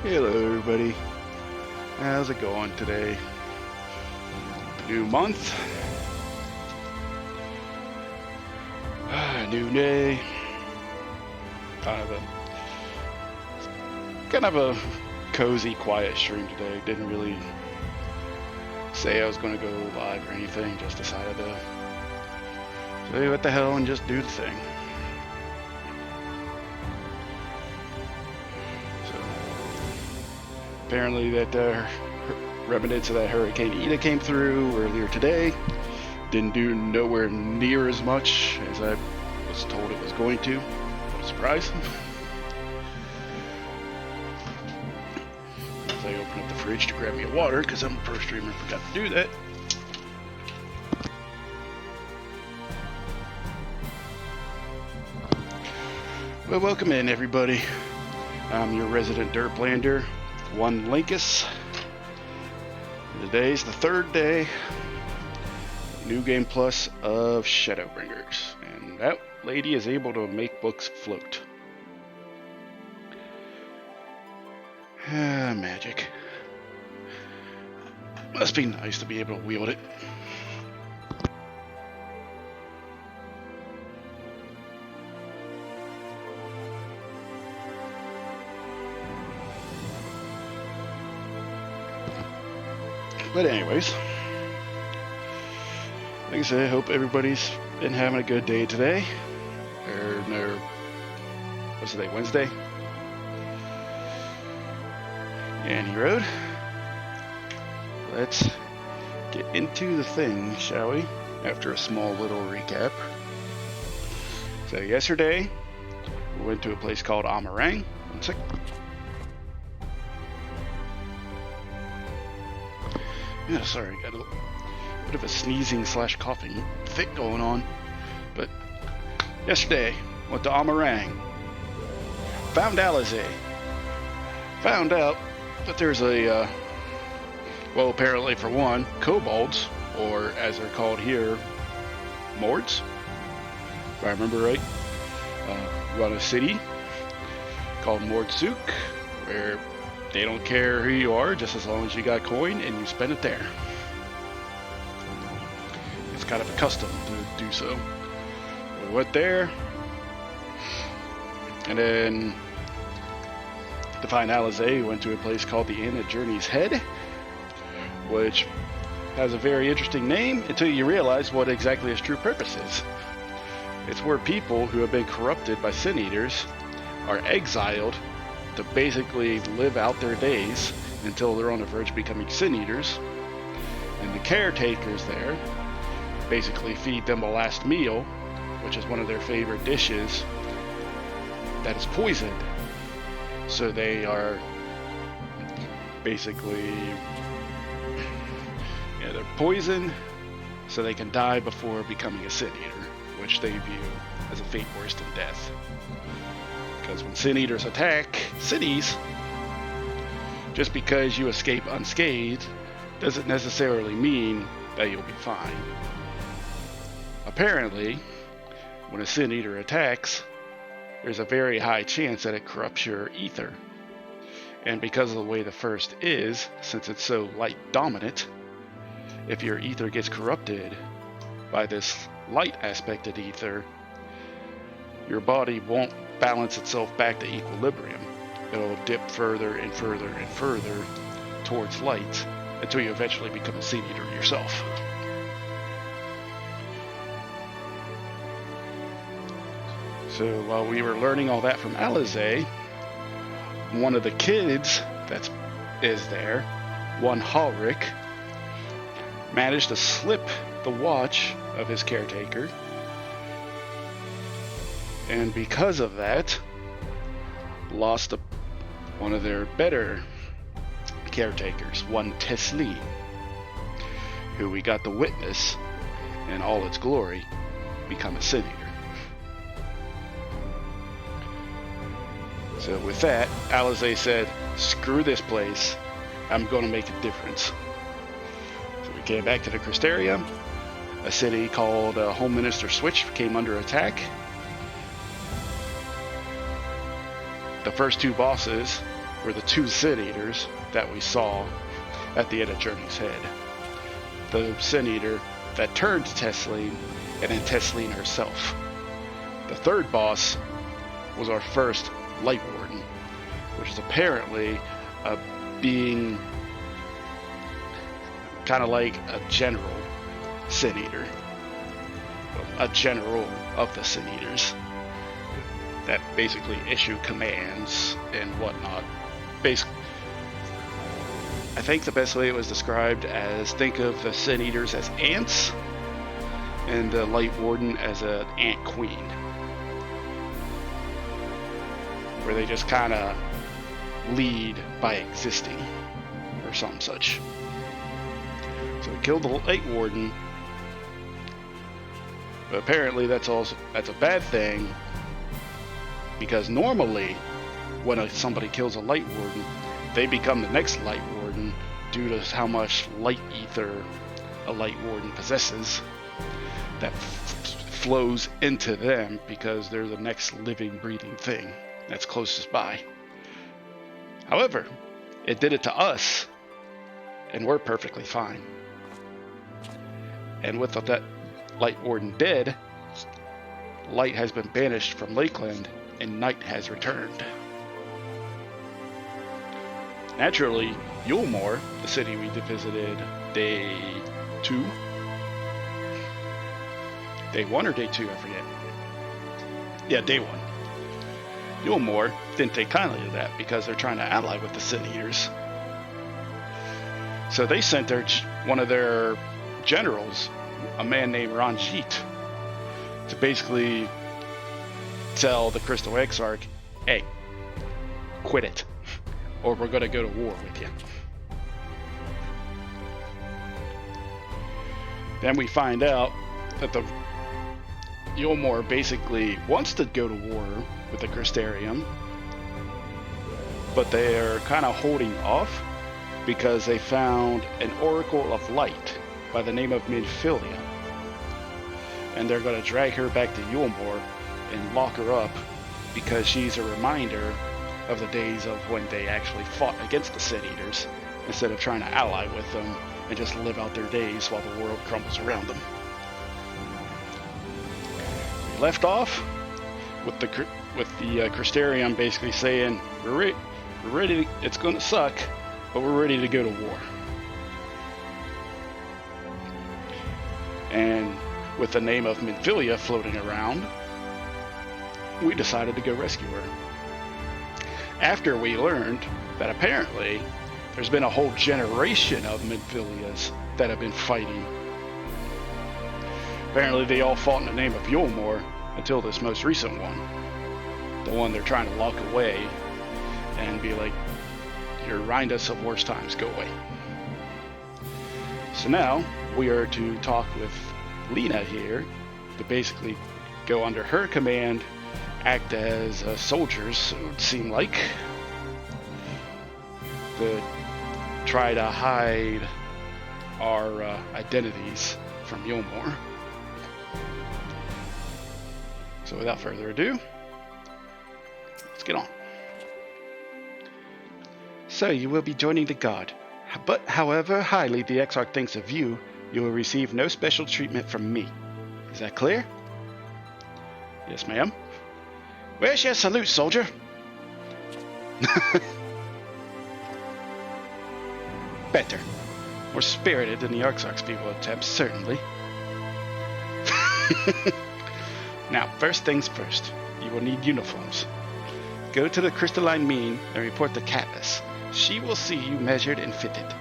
Hello everybody, how's it going today? New month, new day, kind of a cozy, quiet stream today. Didn't really say I was going to go live or anything, just decided to say what the hell and just do the thing. Apparently that remnants of that Hurricane Ida came through earlier today. Didn't do nowhere near as much as I was told it was going to. What a surprise. As I open up the fridge to grab me a water, because I'm a pro streamer, forgot to do that. Well, welcome in everybody. I'm your resident Derplander. One Linkus. Today's the third day, New Game Plus of Shadowbringers, and that lady is able to make books float. Magic. Must be nice to be able to wield it. But anyways, like I said, I hope everybody's been having a good day today. Or what's today, Wednesday? Any road. Let's get into the thing, shall we? After a small little recap. So yesterday, we went to a place called Amarang. One sec. Yeah, sorry, got a bit of a sneezing / coughing fit going on. But yesterday, went to Amarang. Found Alizé. Found out that there's a, well, apparently for one, kobolds, or as they're called here, mords, if I remember right, run a city called Mordsuk, where they don't care who you are, just as long as you got coin and you spend it there. It's kind of a custom to do so. We went there, and then to find Alizé, we went to a place called the Inn at Journey's Head, which has a very interesting name until you realize what exactly its true purpose is. It's where people who have been corrupted by sin eaters are exiled to basically live out their days until they're on the verge of becoming sin eaters, and the caretakers there basically feed them a last meal, which is one of their favorite dishes, that is poisoned. So they are basically, they're poisoned so they can die before becoming a sin eater, which they view as a fate worse than death. Because when sin eaters attack cities, just because you escape unscathed doesn't necessarily mean that you'll be fine. Apparently, when a sin eater attacks, there's a very high chance that it corrupts your ether. And because of the way the first is, since it's so light dominant, if your ether gets corrupted by this light aspect of the ether, your body won't balance itself back to equilibrium. It'll dip further and further and further towards light until you eventually become a sin eater yourself. So while we were learning all that from Alizé, one of the kids that is there, one Halric, managed to slip the watch of his caretaker, and because of that, lost one of their better caretakers, one Tesli, who we got to witness in all its glory become a sin eater. So with that, Alizé said, screw this place, I'm going to make a difference. So we came back to the Cristeria. A city called Home Minister Switch came under attack. The first two bosses were the two Sin Eaters that we saw at the end of Journey's Head. The Sin Eater that turned to Tesleen, and then Tesleen herself. The third boss was our first Light Warden, which is apparently a being kind of like a general Sin Eater. A general of the Sin Eaters that basically issue commands and whatnot. I think the best way it was described as, think of the Sin Eaters as ants and the Light Warden as an ant queen, where they just kind of lead by existing or some such. So we killed the Light Warden, but apparently that's a bad thing, because normally when somebody kills a Light Warden, they become the next Light Warden due to how much light ether a Light Warden possesses that flows into them, because they're the next living, breathing thing that's closest by. However, it did it to us, and we're perfectly fine. And with that Light Warden dead, light has been banished from Lakeland, and night has returned. Naturally, Eulmore, the city we visited day 2. Day 1 or day 2, I forget. Yeah, day 1. Eulmore didn't take kindly to that, because they're trying to ally with the Sin Eaters. So they sent one of their generals, a man named Ranjit, to basically tell the Crystal Exarch, hey, quit it, or we're going to go to war with you. Then we find out that the Eulmore basically wants to go to war with the Crystarium, but they're kind of holding off because they found an Oracle of Light by the name of Minfilia, and they're going to drag her back to Eulmore and lock her up, because she's a reminder of the days of when they actually fought against the Sin Eaters, instead of trying to ally with them and just live out their days while the world crumbles around them. We left off with the Crystarium basically saying, we're ready, it's going to suck, but we're ready to go to war. And with the name of Minfilia floating around, we decided to go rescue her. After we learned that apparently there's been a whole generation of Minfilias that have been fighting. Apparently they all fought in the name of Eulmore until this most recent one. The one they're trying to lock away and be like, you remind us of worse times, go away. So now we are to talk with Lena here to basically go under her command, act as soldiers, it would seem like, to try to hide our identities from Eulmore. So without further ado, let's get on. So you will be joining the Guard, but however highly the Exarch thinks of you, you will receive no special treatment from me. Is that clear? Yes, ma'am. Where's your salute, soldier? Better. More spirited than the Exarch's feeble attempts, certainly. Now, first things first. You will need uniforms. Go to the crystalline mean and report to Katniss. She will see you measured and fitted.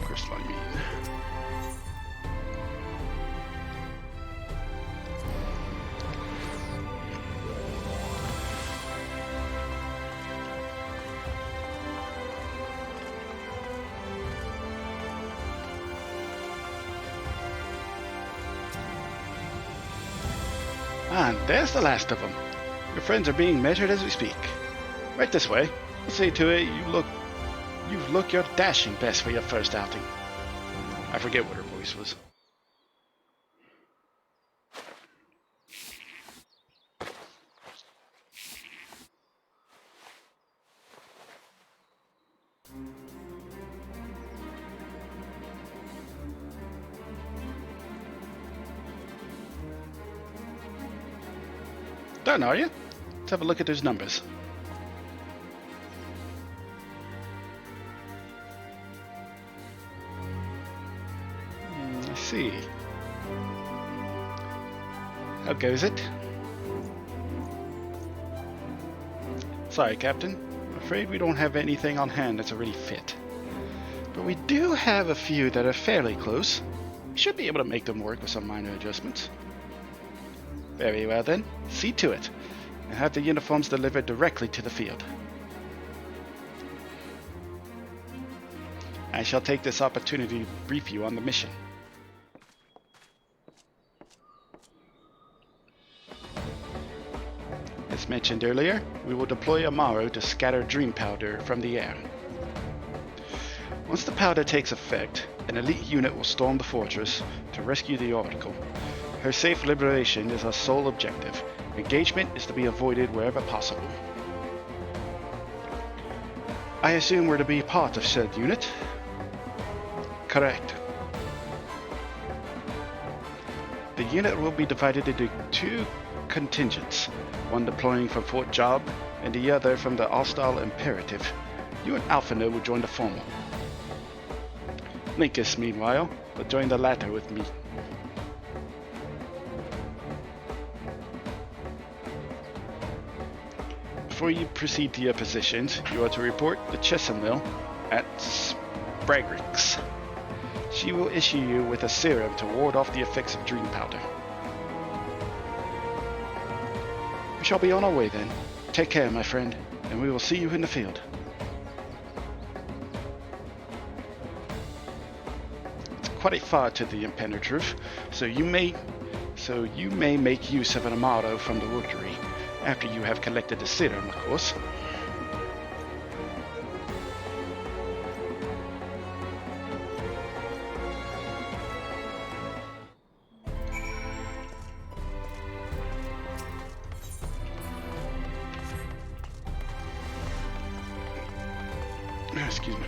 Crystalline mean. And there's the last of them. Your friends are being measured as we speak. Right this way. I'll see to it you look your dashing best for your first outing. I forget what her voice was. Done, are you? Let's have a look at those numbers. I see. How goes it? Sorry, Captain. I'm afraid we don't have anything on hand that's already fit. But we do have a few that are fairly close. We should be able to make them work with some minor adjustments. Very well then, see to it, and have the uniforms delivered directly to the field. I shall take this opportunity to brief you on the mission. As mentioned earlier, we will deploy Amaro to scatter dream powder from the air. Once the powder takes effect, an elite unit will storm the fortress to rescue the Oracle. Her safe liberation is our sole objective. Engagement is to be avoided wherever possible. I assume we're to be part of said unit? Correct. The unit will be divided into two contingents, one deploying from Fort Job and the other from the hostile Imperative. You and Alphino will join the former. Linkus, meanwhile, will join the latter with me. Before you proceed to your positions, you are to report the Chesamil at Spragrix. She will issue you with a serum to ward off the effects of dream powder. We shall be on our way then. Take care, my friend, and we will see you in the field. It's quite far to the Impenetrove, so you may make use of an Amaro from the rookery. After you have collected the serum, of course. Excuse me.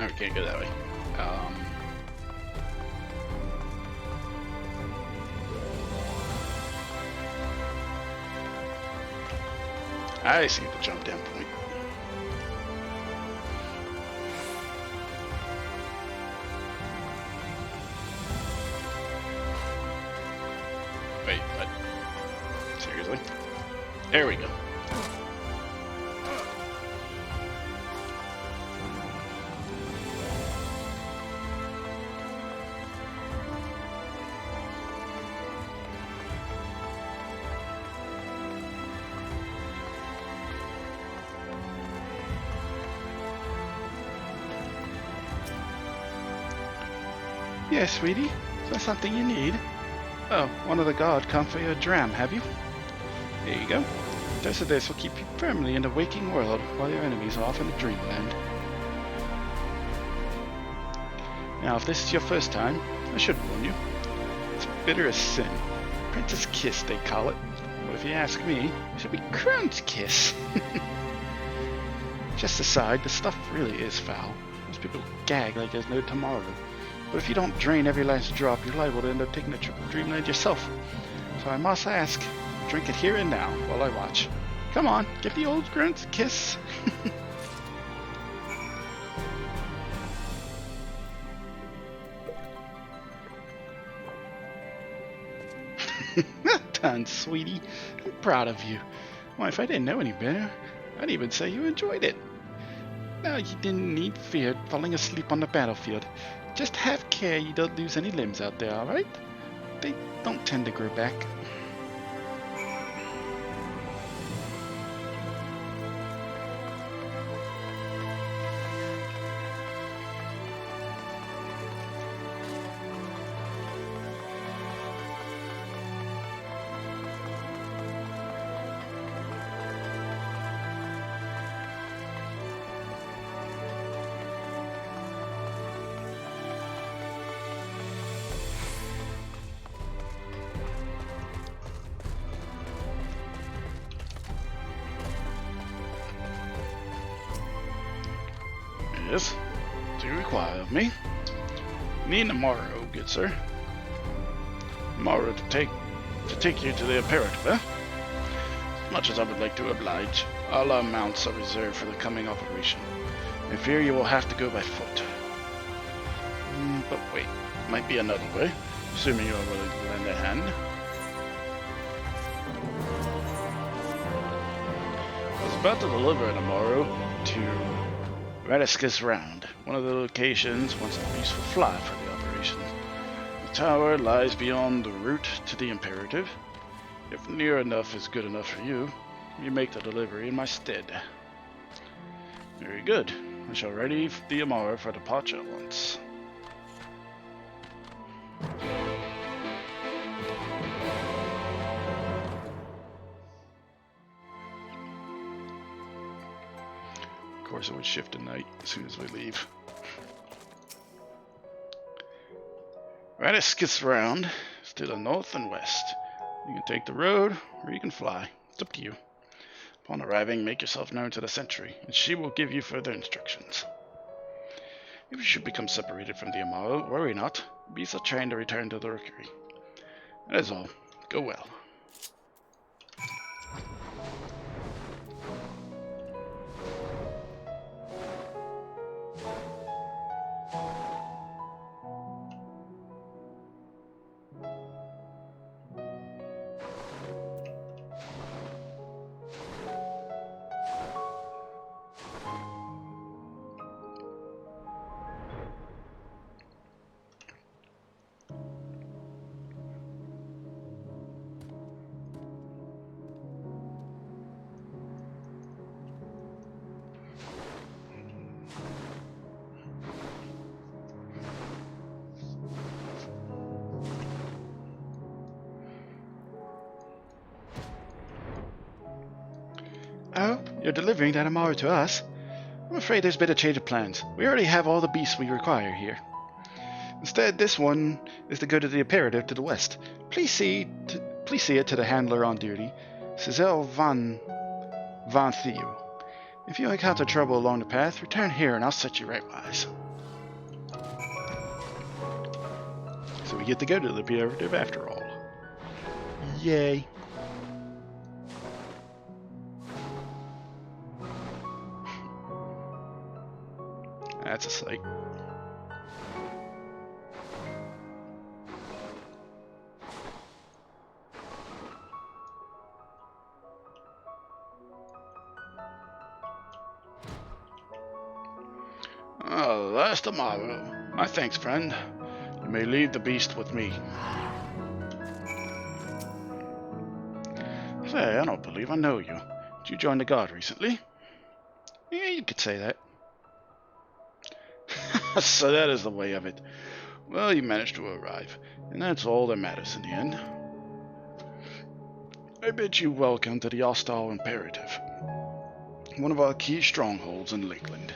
Oh, we can't go that way. I see the jump down point. Wait, what? Seriously? There we go. Yes, sweetie. Is that something you need? Oh, one of the guard come for your dram, have you? There you go. Dose of this will keep you firmly in the waking world while your enemies are off in the dreamland. Now, if this is your first time, I should warn you. It's bitter as sin. Princess Kiss, they call it. But if you ask me, it should be Crown's Kiss. Just aside, the stuff really is foul. Most people gag like there's no tomorrow. But if you don't drain every last drop, you're liable to end up taking the trip to dreamland yourself. So I must ask, drink it here and now while I watch. Come on, give the old Grunt a kiss. Done, sweetie. I'm proud of you. Why, if I didn't know any better, I'd even say you enjoyed it. Now, you didn't need fear falling asleep on the battlefield. Just have care you don't lose any limbs out there, alright? They don't tend to grow back. Yes. What do you require of me? Need tomorrow, good sir. Tomorrow to take you to the Imperative, eh? As much as I would like to oblige, all our mounts are reserved for the coming operation. I fear you will have to go by foot. But wait, might be another way, assuming you are willing to lend a hand. I was about to deliver tomorrow to Radiscus Round, one of the locations once a useful fly for the operation. The tower lies beyond the route to the Imperative. If near enough is good enough for you, you make the delivery in my stead. Very good. I shall ready the Eulmore for departure at once. Of course it would shift to night as soon as we leave. Radiscus Round is to the north and west. You can take the road, or you can fly. It's up to you. Upon arriving, make yourself known to the sentry, and she will give you further instructions. If you should become separated from the Eulmore, worry not. Beasts are trained to return to the rookery. That is all. Go well. Oh, you're delivering that Eulmore to us? I'm afraid there's been a change of plans. We already have all the beasts we require here. Instead, this one is to go to the Imperative to the west. Please see it to the handler on duty, Cecil Van Theo. If you encounter trouble along the path, return here and I'll set you rightwise. So we get to go to the Imperative after all. Yay. That's a sight. Oh, that's tomorrow. My thanks, friend. You may leave the beast with me. Say, I don't believe I know you. Did you join the guard recently? Yeah, you could say that. So that is the way of it. Well, you managed to arrive, and that's all that matters in the end. I bid you welcome to the hostile Imperative, one of our key strongholds in Lakeland.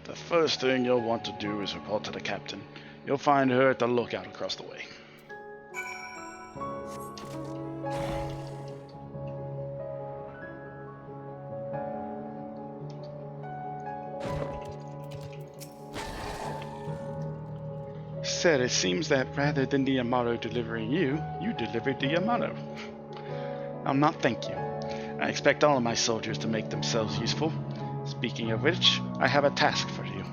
The first thing you'll want to do is report to the captain. You'll find her at the lookout across the way. Said it seems that rather than the Eulmore delivering you, you delivered the Eulmore. I'll not thank you. I expect all of my soldiers to make themselves useful. Speaking of which, I have a task for you.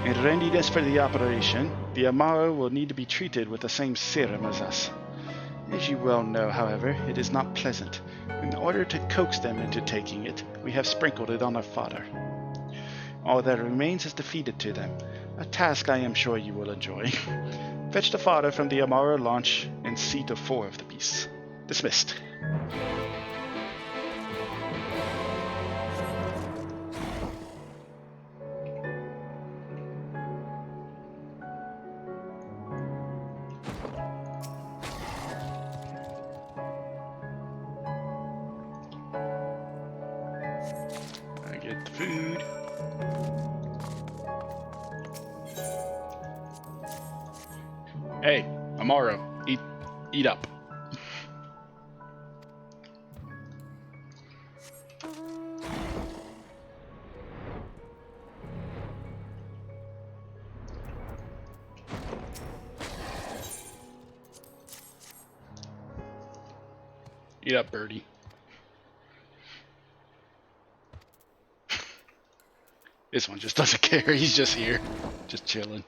In readiness for the operation, the Eulmore will need to be treated with the same serum as us. As you well know, however, it is not pleasant. In order to coax them into taking it, we have sprinkled it on their fodder. All that remains is to feed it to them, a task I am sure you will enjoy. Fetch the fodder from the Eulmore launch and see to 4 of the beasts. Dismissed. I get the food. Hey, Eulmore, eat up. Eat up, birdie. This one just doesn't care. He's just here. Just chilling.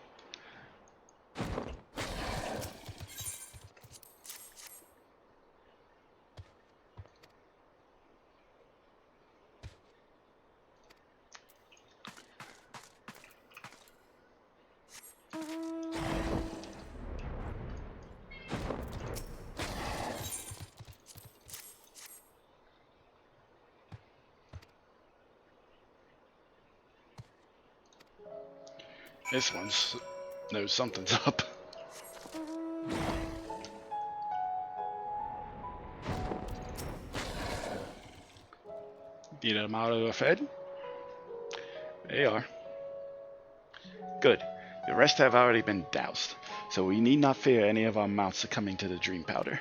This one knows something's up. Get them out of the fed? They are. Good. The rest have already been doused, so we need not fear any of our mounts succumbing to the dream powder.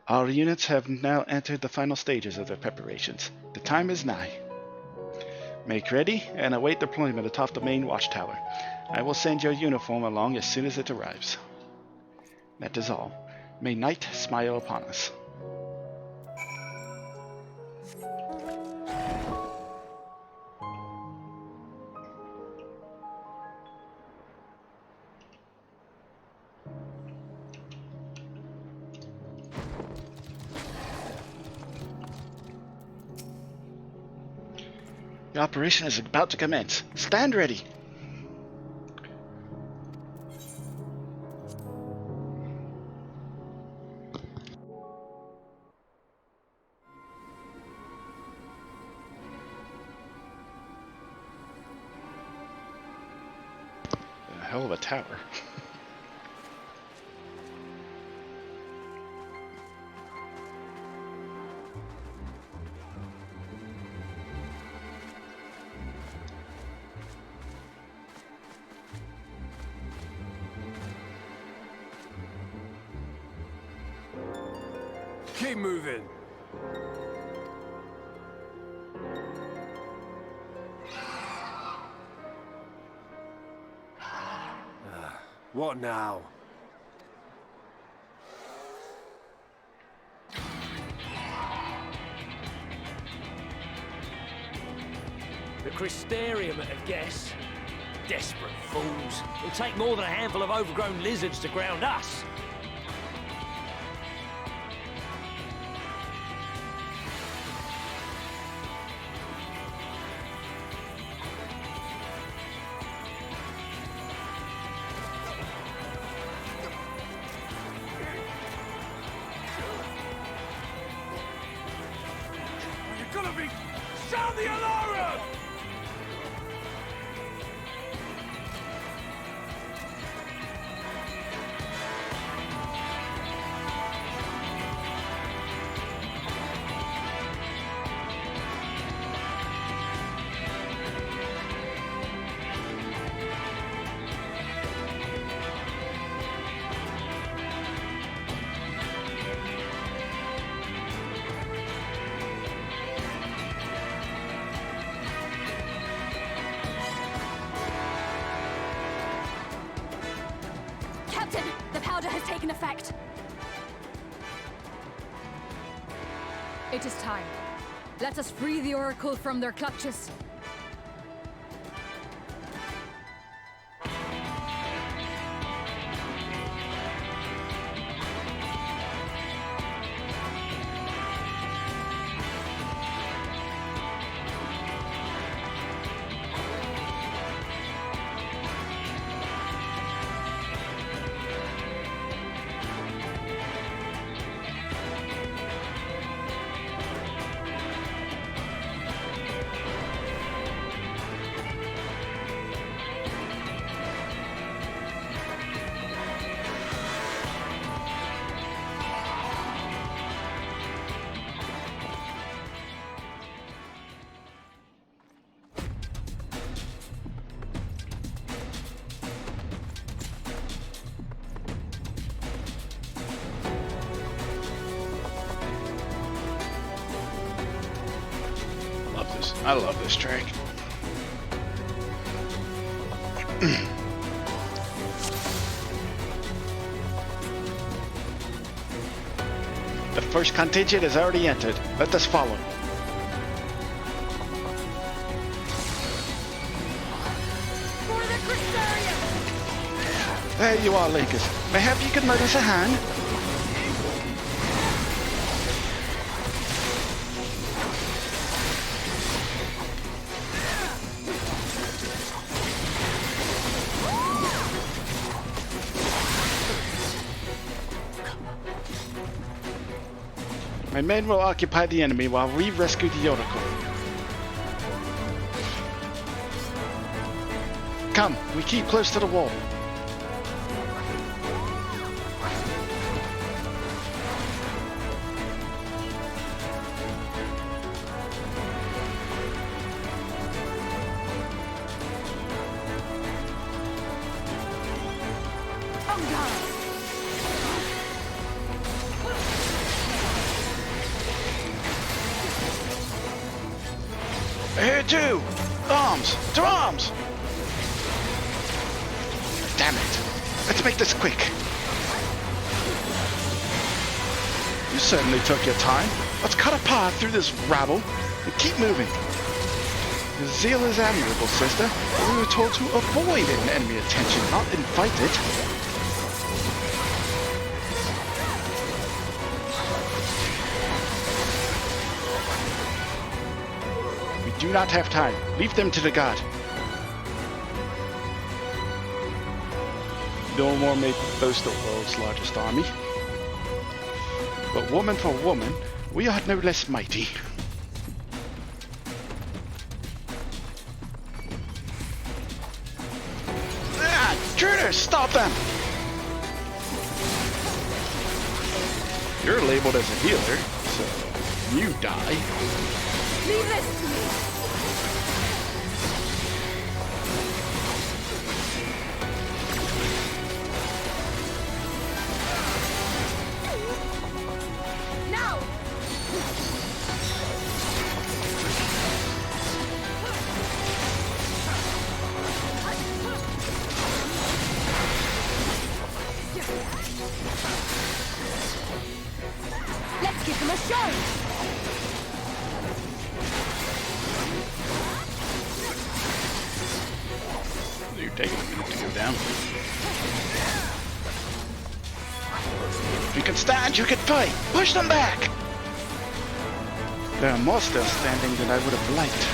Our units have now entered the final stages of their preparations. The time is nigh. Make ready and await deployment atop the main watchtower. I will send your uniform along as soon as it arrives. That is all. May night smile upon us. The operation is about to commence. Stand ready. A hell of a tower. Keep moving. What now? The Crystarium, I guess. Desperate fools. It'll take more than a handful of overgrown lizards to ground us. Sound the alarm! Captain, the powder has taken effect. It is time. Let us free the Oracle from their clutches. I love this track. The first contingent has already entered. Let us follow. For the Crystarium! There you are, Lakers. Mayhap you could lend us a hand? My men will occupy the enemy while we rescue the Oracle. Come, we keep close to the wall. Here too! Arms! To arms! Damn it! Let's make this quick. You certainly took your time. Let's cut a path through this rabble and keep moving. Your zeal is admirable, sister, but we were told to avoid an enemy attention, not invite it. Do not have time. Leave them to the god. Eulmore may boast the world's largest army, but woman for woman, we are no less mighty. Ah! Intruders! Stop them! You're labeled as a healer, so you die. Leave this to me! Now! Let's give them a show! You're taking a minute to go down. If you can stand, you can fight. Push them back. There are more still standing than I would have liked.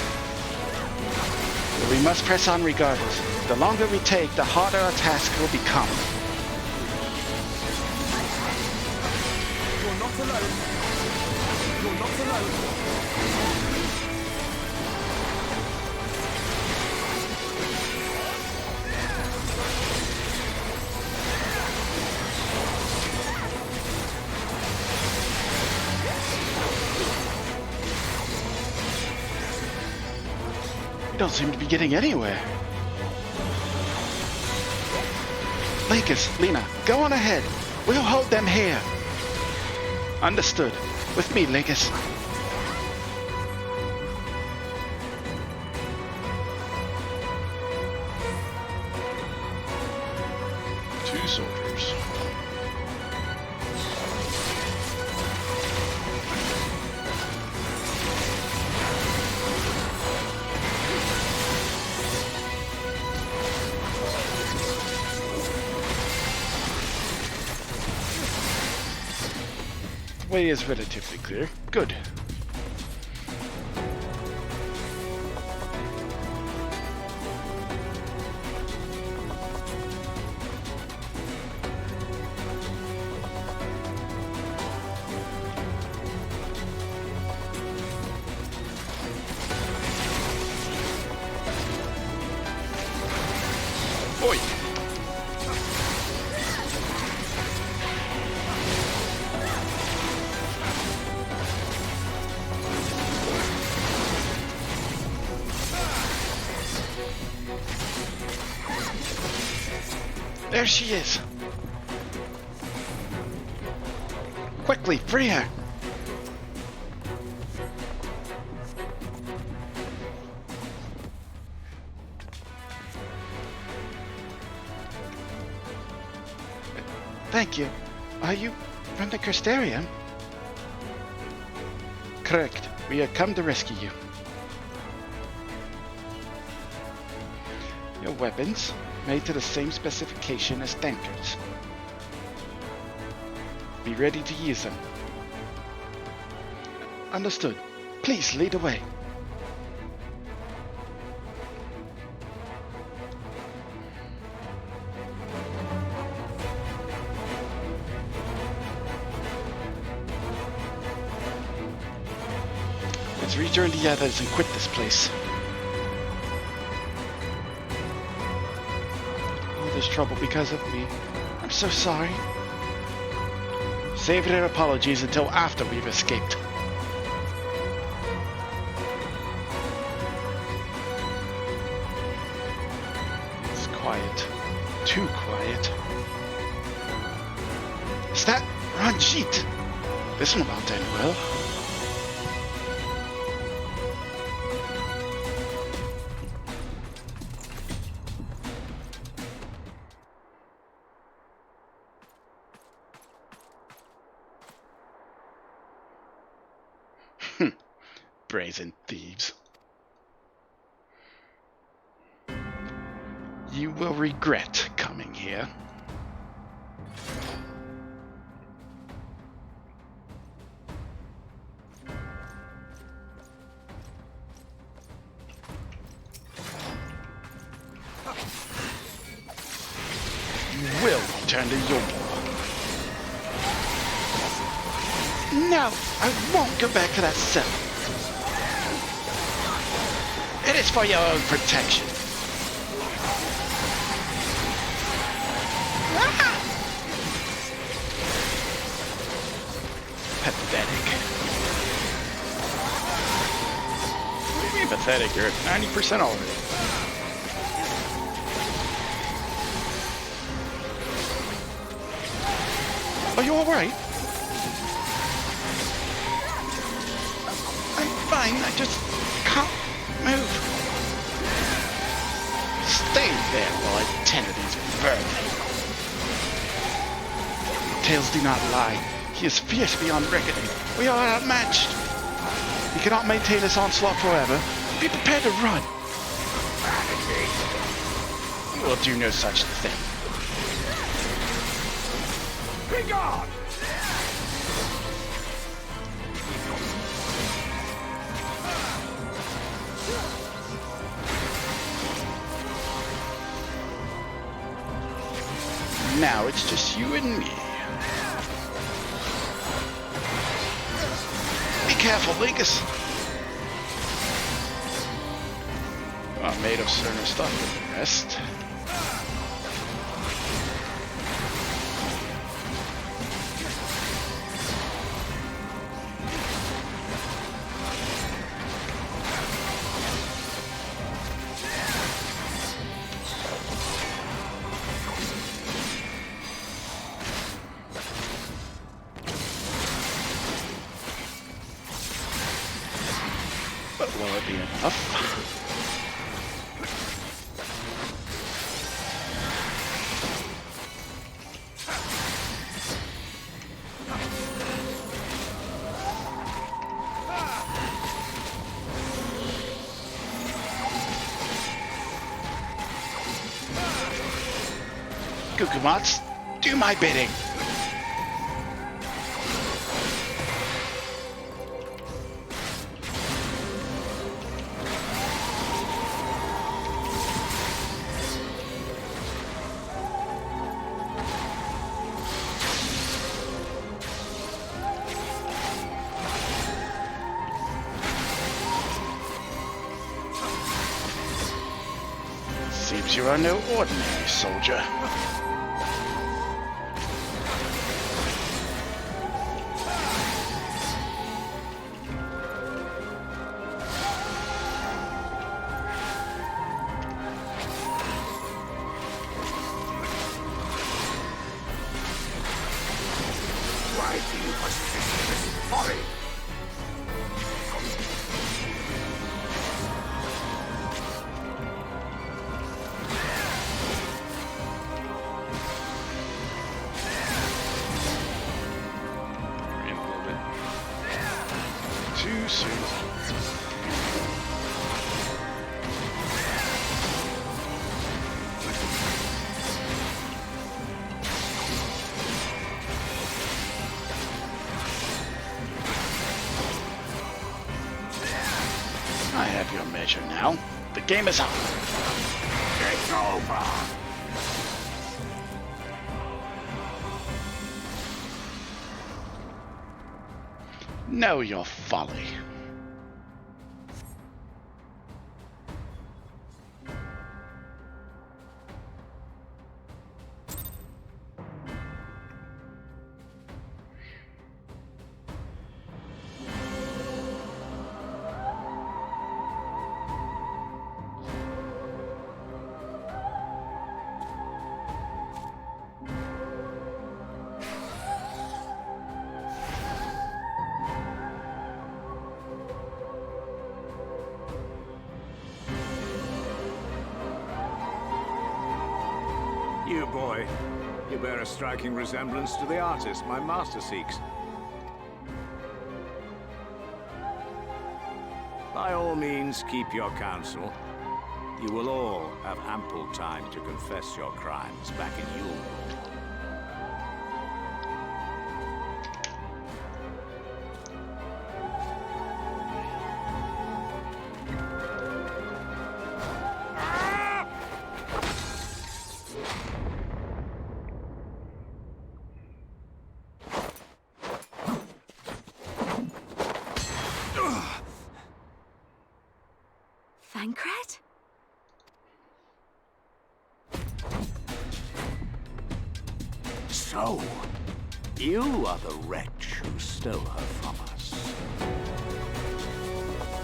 But we must press on regardless. The longer we take, the harder our task will become. You're not alone. You're not alone. Don't seem to be getting anywhere. Lakers, Lena, go on ahead. We'll hold them here. Understood. With me, Lakers. Two soldiers. Way is relatively clear. Good. Oi! There she is! Quickly, free her! Thank you. Are you from the Crystarium? correct. We have come to rescue you. Your weapons, made to the same specification as tankards. Be ready to use them. Understood. Please lead the way. Let's rejoin the others and quit this place. All this trouble because of me. I'm so sorry. Save their apologies until after we've escaped. It's quiet. Too quiet. Is that Ranjit? This one about to end well. Brazen thieves. You will regret coming here. You will return to Eulmore. No, I won't go back to that cell. It is for your own protection. Ah! Pathetic. What do you mean pathetic? You're at 90% already. Are you alright? I'm fine, I just can't move. Stay there while I tend to these vermin. Tales do not lie. He is fierce beyond reckoning. We are outmatched. He cannot maintain this onslaught forever. Be prepared to run. You will do no such thing. Be gone! Now it's just you and me. Be careful, Lingus. I'm made of certain stuff than the rest. But will it be enough? Gugumots, do my bidding. Seems you are no ordinary soldier. Why do you persist in this folly? I have your measure now. The game is up. It's over. Know your folly. You, boy. You bear a striking resemblance to the artist my master seeks. By all means, keep your counsel. You will all have ample time to confess your crimes back in Eulmore. Thancred? So, you are the wretch who stole her from us.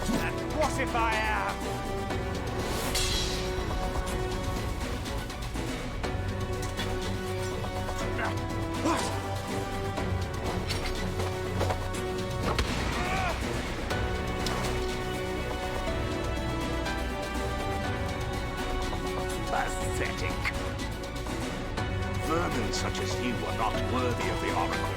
And what if I am? What? Pathetic. Vermin such as you are not worthy of the Oracle.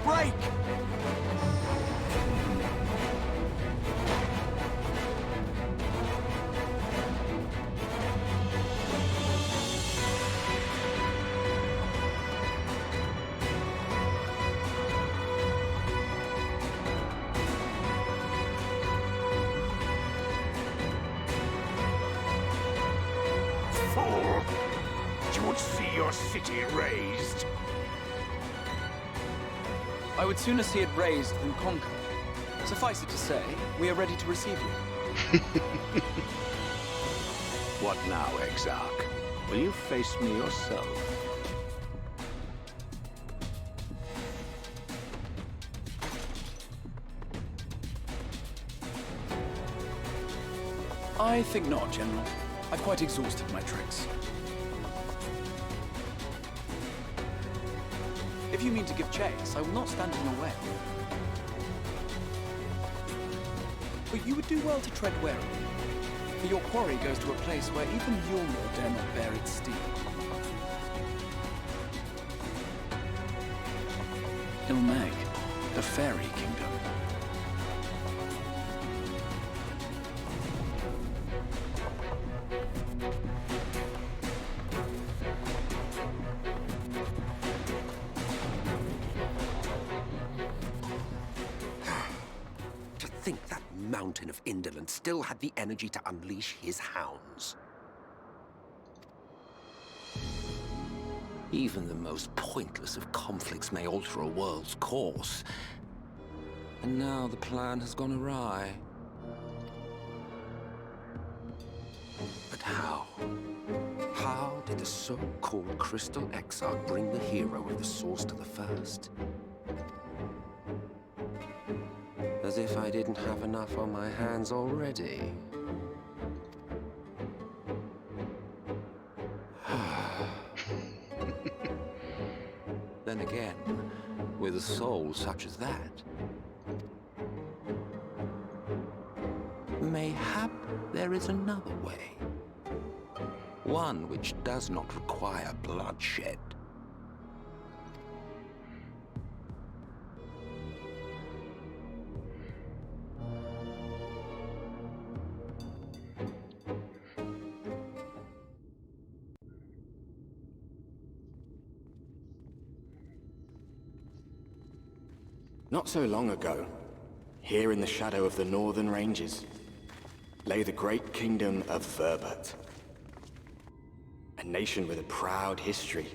Break! Fool! You would see your city razed. I would sooner see it razed than conquered. Suffice it to say, we are ready to receive you. What now, Exarch? Will you face me yourself? I think not, General. I've quite exhausted my tricks. If you mean to give chase, I will not stand in your way. But you would do well to tread warily, for your quarry goes to a place where even Eulmore dare not bear its steel. Ilmeg, the Fairy Kingdom. Mountain of indolence still had the energy to unleash his hounds. Even the most pointless of conflicts may alter a world's course. And now the plan has gone awry. But how? How did the so-called Crystal Exarch bring the hero of the source to the first? As if I didn't have enough on my hands already. Then again, with a soul such as that, mayhap there is another way. One which does not require bloodshed. Not so long ago, here in the shadow of the northern ranges, lay the great kingdom of Verbert. A nation with a proud history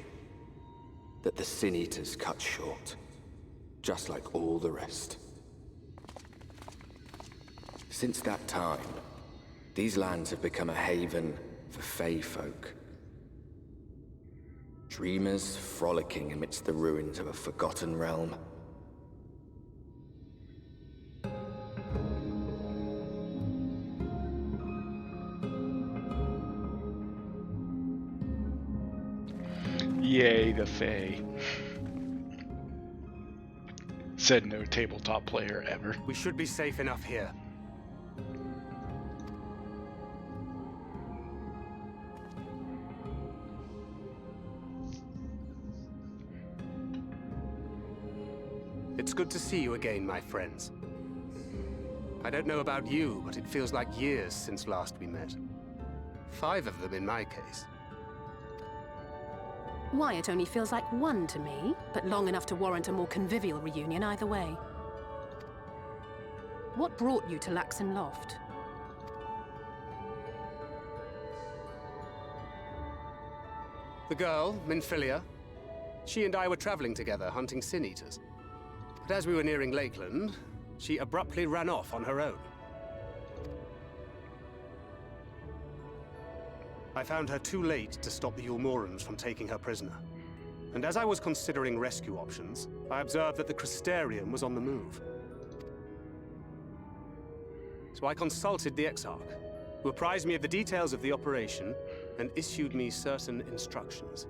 that the Sin Eaters cut short, just like all the rest. Since that time, these lands have become a haven for Fey folk. Dreamers frolicking amidst the ruins of a forgotten realm. Yay, the Fae. Said no tabletop player ever. We should be safe enough here. It's good to see you again, my friends. I don't know about you, but it feels like years since last we met. 5 of them in my case. Why, it only feels like 1 to me, but long enough to warrant a more convivial reunion either way. What brought you to Laxon Loft? The girl, Minfilia, she and I were traveling together, hunting Sin Eaters. But as we were nearing Lakeland, she abruptly ran off on her own. I found her too late to stop the Eulmorans from taking her prisoner. And as I was considering rescue options, I observed that the Crystarium was on the move. So I consulted the Exarch, who apprised me of the details of the operation and issued me certain instructions.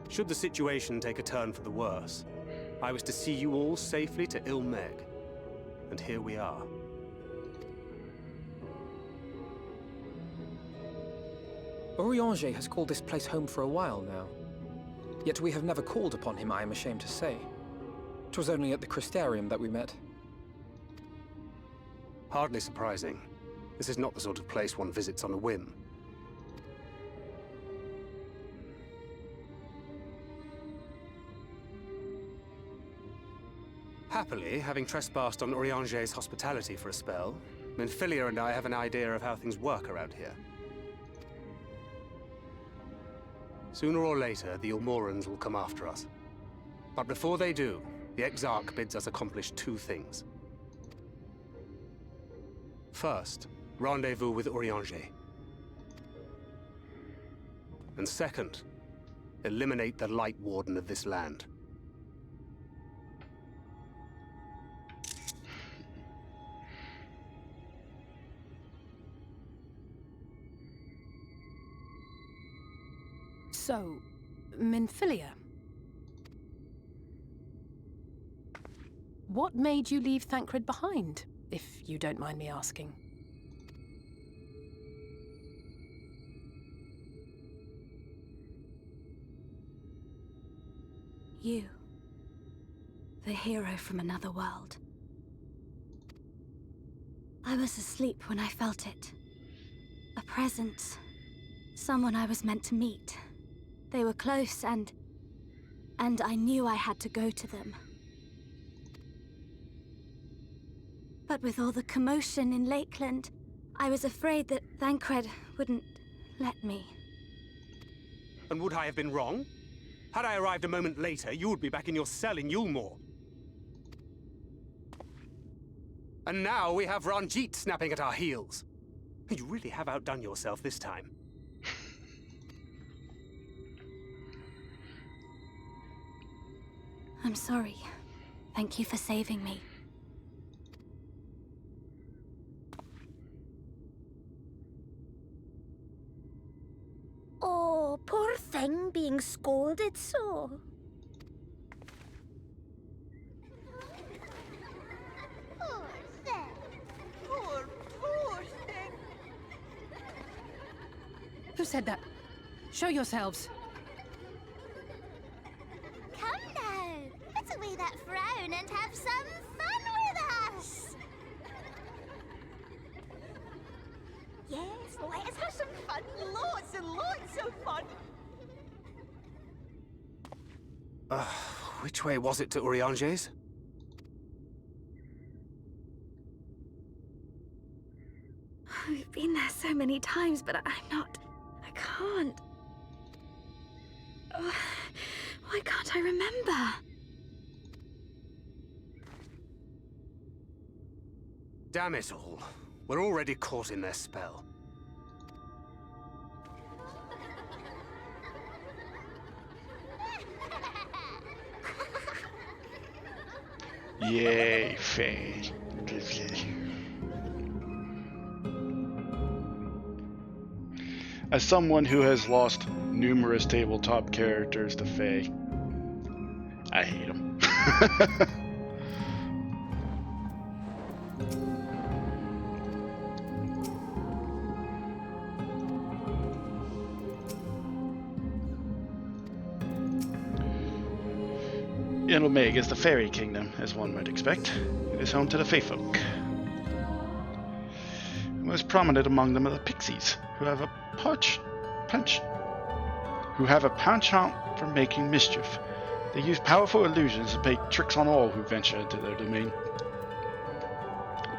Should the situation take a turn for the worse, I was to see you all safely to Eulmore. And here we are. Urianger has called this place home for a while now. Yet we have never called upon him, I am ashamed to say. 'Twas only at the Crystarium that we met. Hardly surprising. This is not the sort of place one visits on a whim. Happily, having trespassed on Urianger's hospitality for a spell, Minfilia and I have an idea of how things work around here. Sooner or later, the Eulmorans will come after us. But before they do, the Exarch bids us accomplish 2 things. First, rendezvous with Urianger. And second, eliminate the Light Warden of this land. So, Minfilia. What made you leave Thancred behind, if you don't mind me asking? You. The hero from another world. I was asleep when I felt it. A presence. Someone I was meant to meet. They were close, and I knew I had to go to them. But with all the commotion in Lakeland, I was afraid that Thancred wouldn't let me. And would I have been wrong? Had I arrived a moment later, you would be back in your cell in Eulmore. And now we have Ranjit snapping at our heels. You really have outdone yourself this time. I'm sorry. Thank you for saving me. Oh, poor thing being scolded so. Poor thing. Poor thing. Who said that? Show yourselves. Come now. Put away that frown and have some fun with us. Yes, let us have some fun. Lots and lots of fun. Which way was it to Urianger's? We've been there so many times, but I can't. Oh, why can't I remember? Damn it all. We're already caught in their spell. Yay, Faye. As someone who has lost numerous tabletop characters to Faye, I hate them. Eulmore is the fairy kingdom, as one might expect. It is home to the Fae folk. Most prominent among them are the Pixies, who have a penchant for making mischief. They use powerful illusions to play tricks on all who venture into their domain.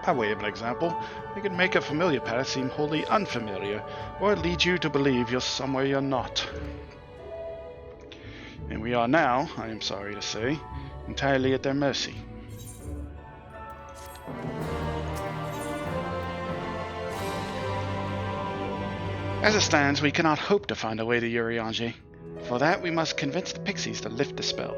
By way of an example, they can make a familiar path seem wholly unfamiliar, or lead you to believe you're somewhere you're not. And we are now, I am sorry to say, entirely at their mercy. As it stands, we cannot hope to find a way to Urianger. For that, we must convince the Pixies to lift the spell.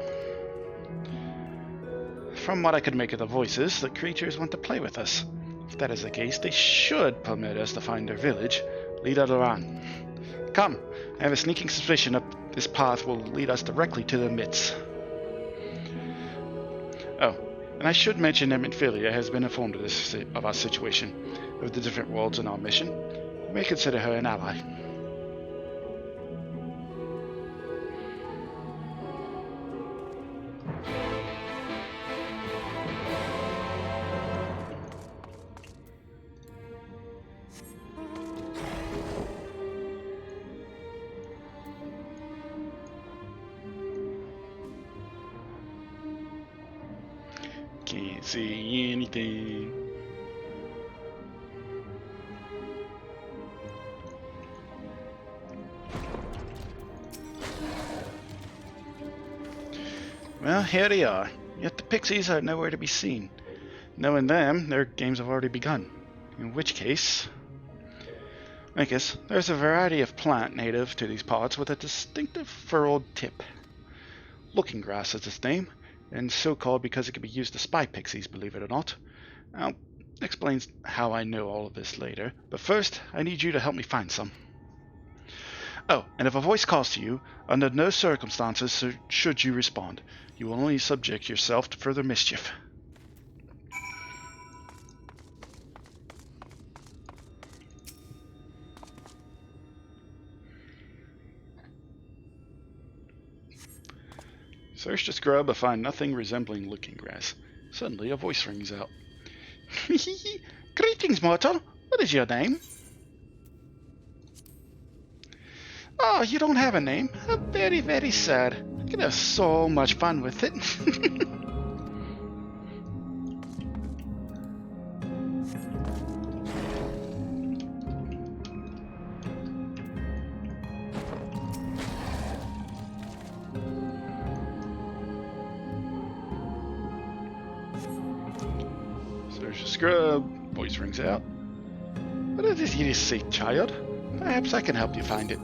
From what I could make of the voices, the creatures want to play with us. If that is the case, they should permit us to find their village, lead us on. Come, I have a sneaking suspicion that this path will lead us directly to their midst. Oh, and I should mention that Minfilia has been informed of our situation, of the different worlds in our mission. You may consider her an ally. Can't see anything. Well, here they are. Yet the Pixies are nowhere to be seen. Knowing them, their games have already begun. In which case, I guess there's a variety of plant native to these parts with a distinctive furrowed tip. Looking Grass is its name, and so called because it can be used to spy Pixies, believe it or not. I'll explain how I know all of this later, but first I need you to help me find some. Oh, and if a voice calls to you, under no circumstances should you respond. You will only subject yourself to further mischief. Search the scrub but find nothing resembling Looking Grass. Suddenly a voice rings out. Greetings, mortal. What is your name? Oh, you don't have a name. Very, very sad. I could have so much fun with it. Search the scrub. Voice rings out. What is it you say, child? Perhaps I can help you find it.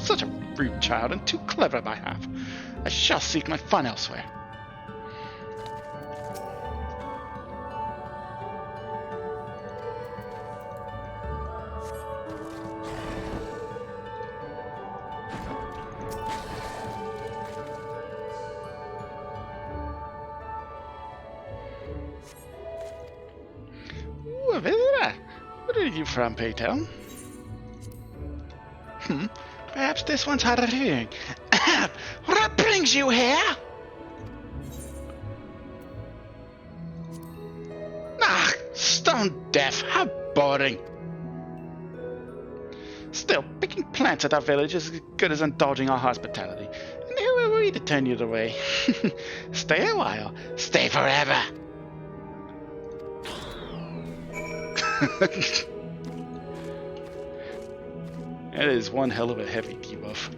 Such a rude child and too clever by half. I shall seek my fun elsewhere. Ooh, a visitor. Where are you from, pray tell? Perhaps this one's hard of hearing. What brings you here? Ah, stone deaf. How boring. Still, picking plants at our village is as good as indulging our hospitality. And who are we to turn you away? Stay a while. Stay forever. That is one hell of a heavy debuff.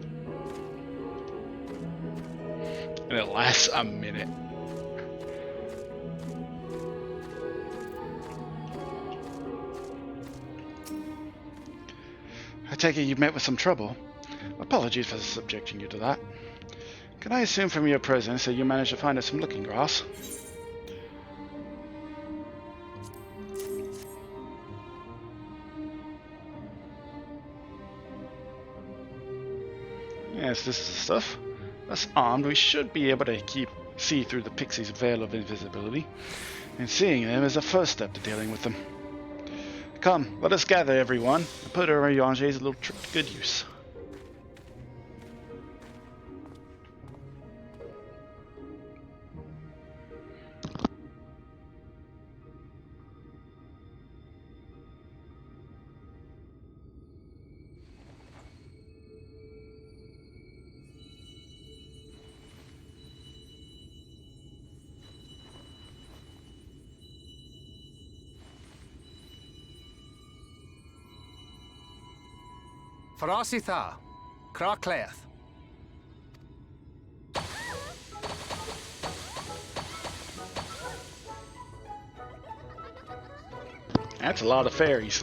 And it lasts a minute. I take it you've met with some trouble. Apologies for subjecting you to that. Can I assume from your presence that you managed to find us some looking grass? Yes, this is the stuff. Thus armed, we should be able to see through the Pixies' veil of invisibility, and seeing them is the first step to dealing with them. Come, let us gather, everyone, and put Urianger's little trick to good use. Farasitha, Krakleath. That's a lot of fairies.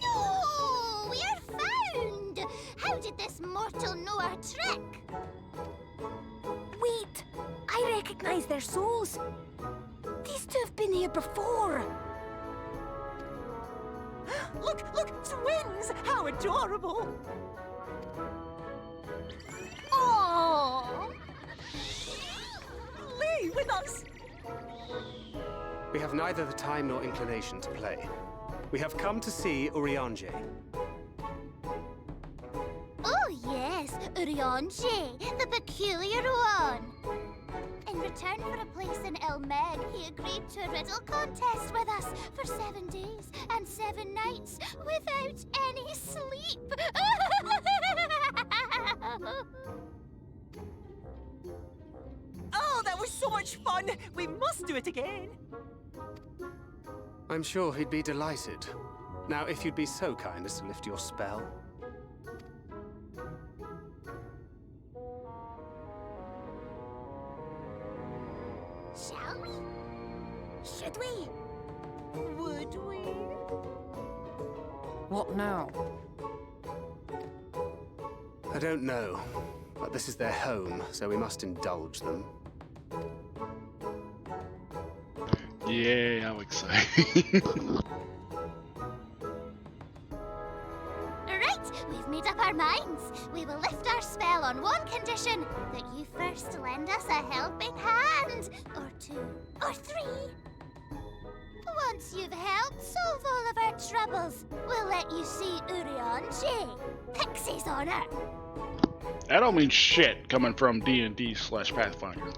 Oh, we're found! How did this mortal know our trick? Wait! I recognize their souls. These two have been here before. Look! Twins! How adorable! Oh! Lay with us! We have neither the time nor inclination to play. We have come to see Urianger. Oh yes, Urianger, the peculiar one. In return for a place in Eulmore, he agreed to a riddle contest with us for 7 days and 7 nights without any sleep. Oh, that was so much fun! We must do it again! I'm sure he'd be delighted. Now, if you'd be so kind as to lift your spell. Shall we? Should we? Would we? What now? I don't know, but this is their home, so we must indulge them. Yeah, how exciting. Right, we've made up our minds. We will lift our spell on one condition, that you first lend us a helping hand. Or 2, or 3. Once you've helped solve all of our troubles, we'll let you see Urianger. Pixies on her. That don't mean shit coming from D&D/Pathfinder.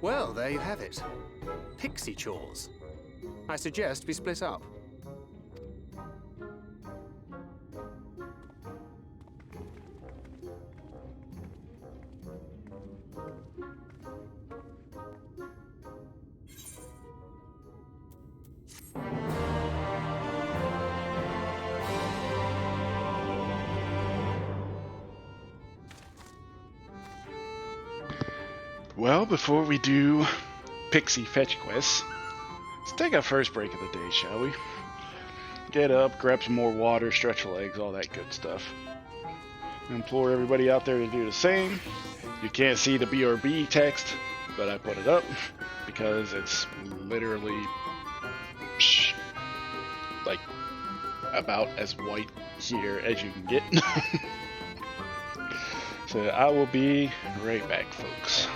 Well, there you have it. Pixie chores. I suggest we split up. Well, before we do Pixie fetch quests, let's take our first break of the day, shall we? Get up, grab some more water, stretch your legs, all that good stuff. I implore everybody out there to do the same. You can't see the BRB text, but I put it up because it's literally like about as white here as you can get. So I will be right back, folks.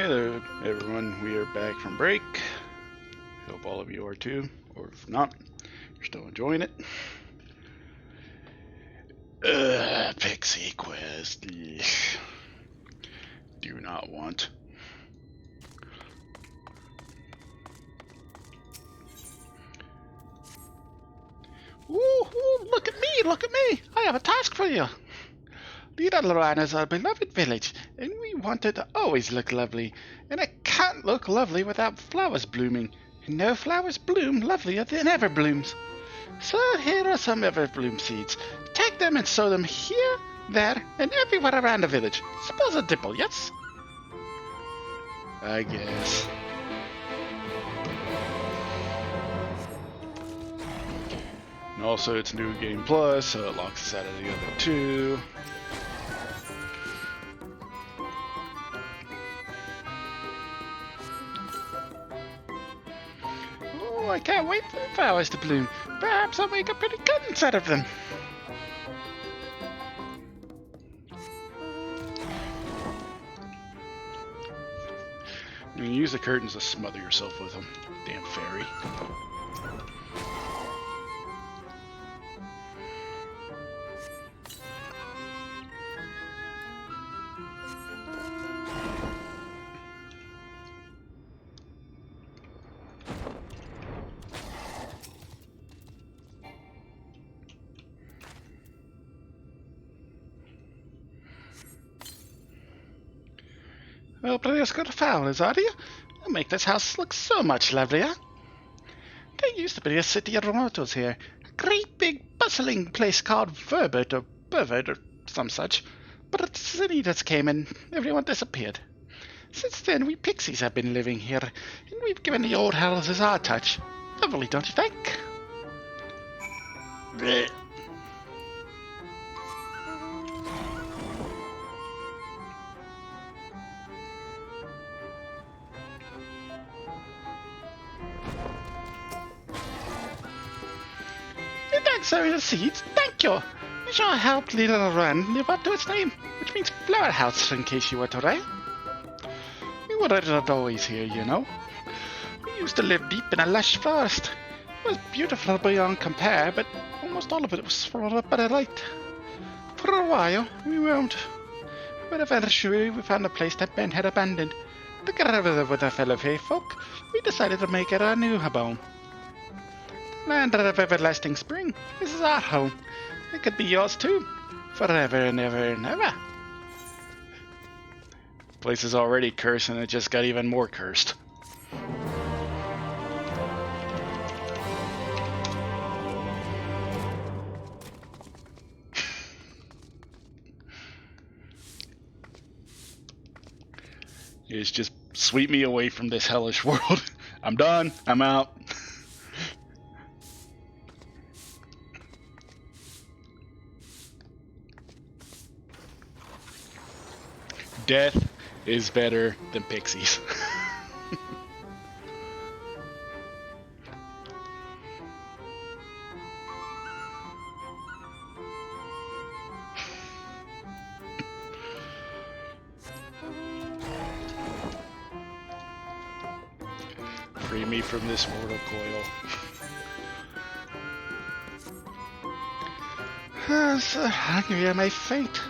Hey there, everyone. We are back from break. Hope all of you are too, or if not, you're still enjoying it. Pixie quest. Do not want. Ooh, look at me, look at me. I have a task for you. Lidaluran is our beloved village, and we want it to always look lovely. And it can't look lovely without flowers blooming. And no flowers bloom lovelier than everblooms. So here are some everbloom seeds. Take them and sow them here, there, and everywhere around the village. Suppose a dimple, yes? I guess. And also it's New Game Plus, so it locks us out of the other two. Oh, I can't wait for the flowers to bloom. Perhaps I'll make a pretty curtains out of them. You can use the curtains to smother yourself with them. Damn fairy. Well, players got flowers, are you? They'll make this house look so much lovelier. There used to be a city of mortals here. A great big bustling place called Verbert or Pervert or some such. But a city just came and everyone disappeared. Since then, we Pixies have been living here, and we've given the old houses our touch. Lovely, don't you think? Blech. Thanks for the seeds, thank you. You sure helped Lidaluran live up to its name, which means flower house, in case you were to write. We were not always here, you know. We used to live deep in a lush forest. It was beautiful beyond compare, but almost all of it was swallowed up by the light. For a while, we roamed, but eventually we found a place that Ben had abandoned. Together with our fellow folk, we decided to make it our new home. Land of everlasting spring. This is our home. It could be yours too. Forever and ever and ever. The place is already cursed and it just got even more cursed. It's just sweep me away from this hellish world. I'm done. I'm out. Death is better than Pixies. Free me from this mortal coil. So hungry I may faint.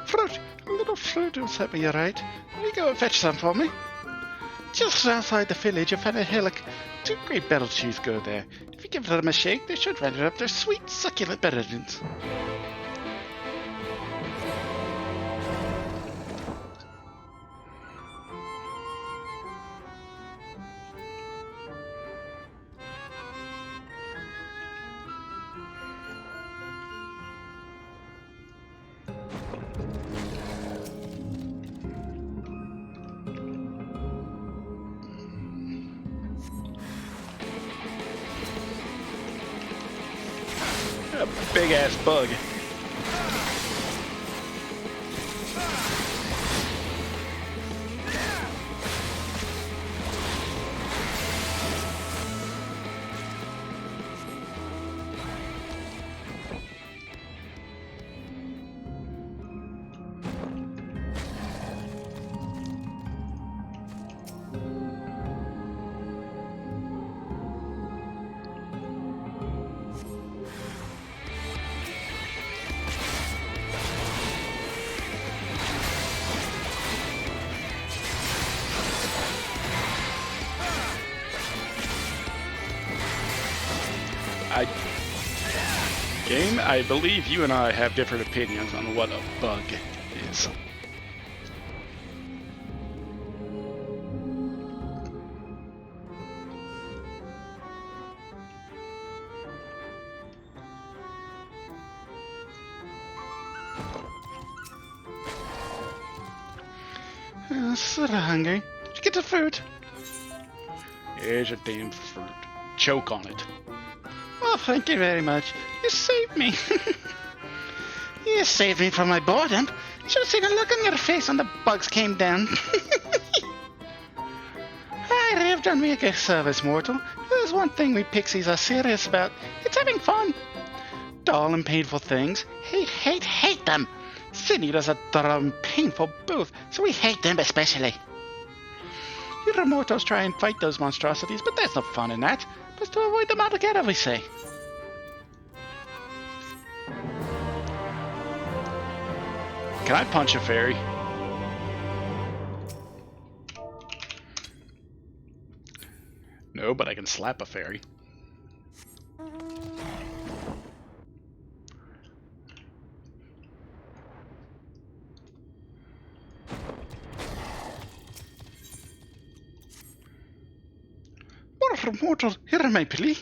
Fruit! A little fruit will set me right. Will you go and fetch some for me? Just outside the village, you find a hillock. 2 great betel trees grow there. If you give them a shake, they should render up their sweet, succulent beverages. A big ass bug. Game, I believe you and I have different opinions on what a bug is. Sort of hungry. Did you get the fruit? Here's your damn fruit. Choke on it. Oh, thank you very much. You saved me. You saved me from my boredom. You should have seen the look on your face when the bugs came down. Aye, they've done me a good service, mortal. There's one thing we Pixies are serious about. It's having fun. Dull and painful things. Hate them. Sydney does a dull and painful both, so we hate them especially. You Remortos try and fight those monstrosities, but there's no fun in that. Best to avoid them altogether, we say. Can I punch a fairy? No, but I can slap a fairy. Mortal, hear my plea.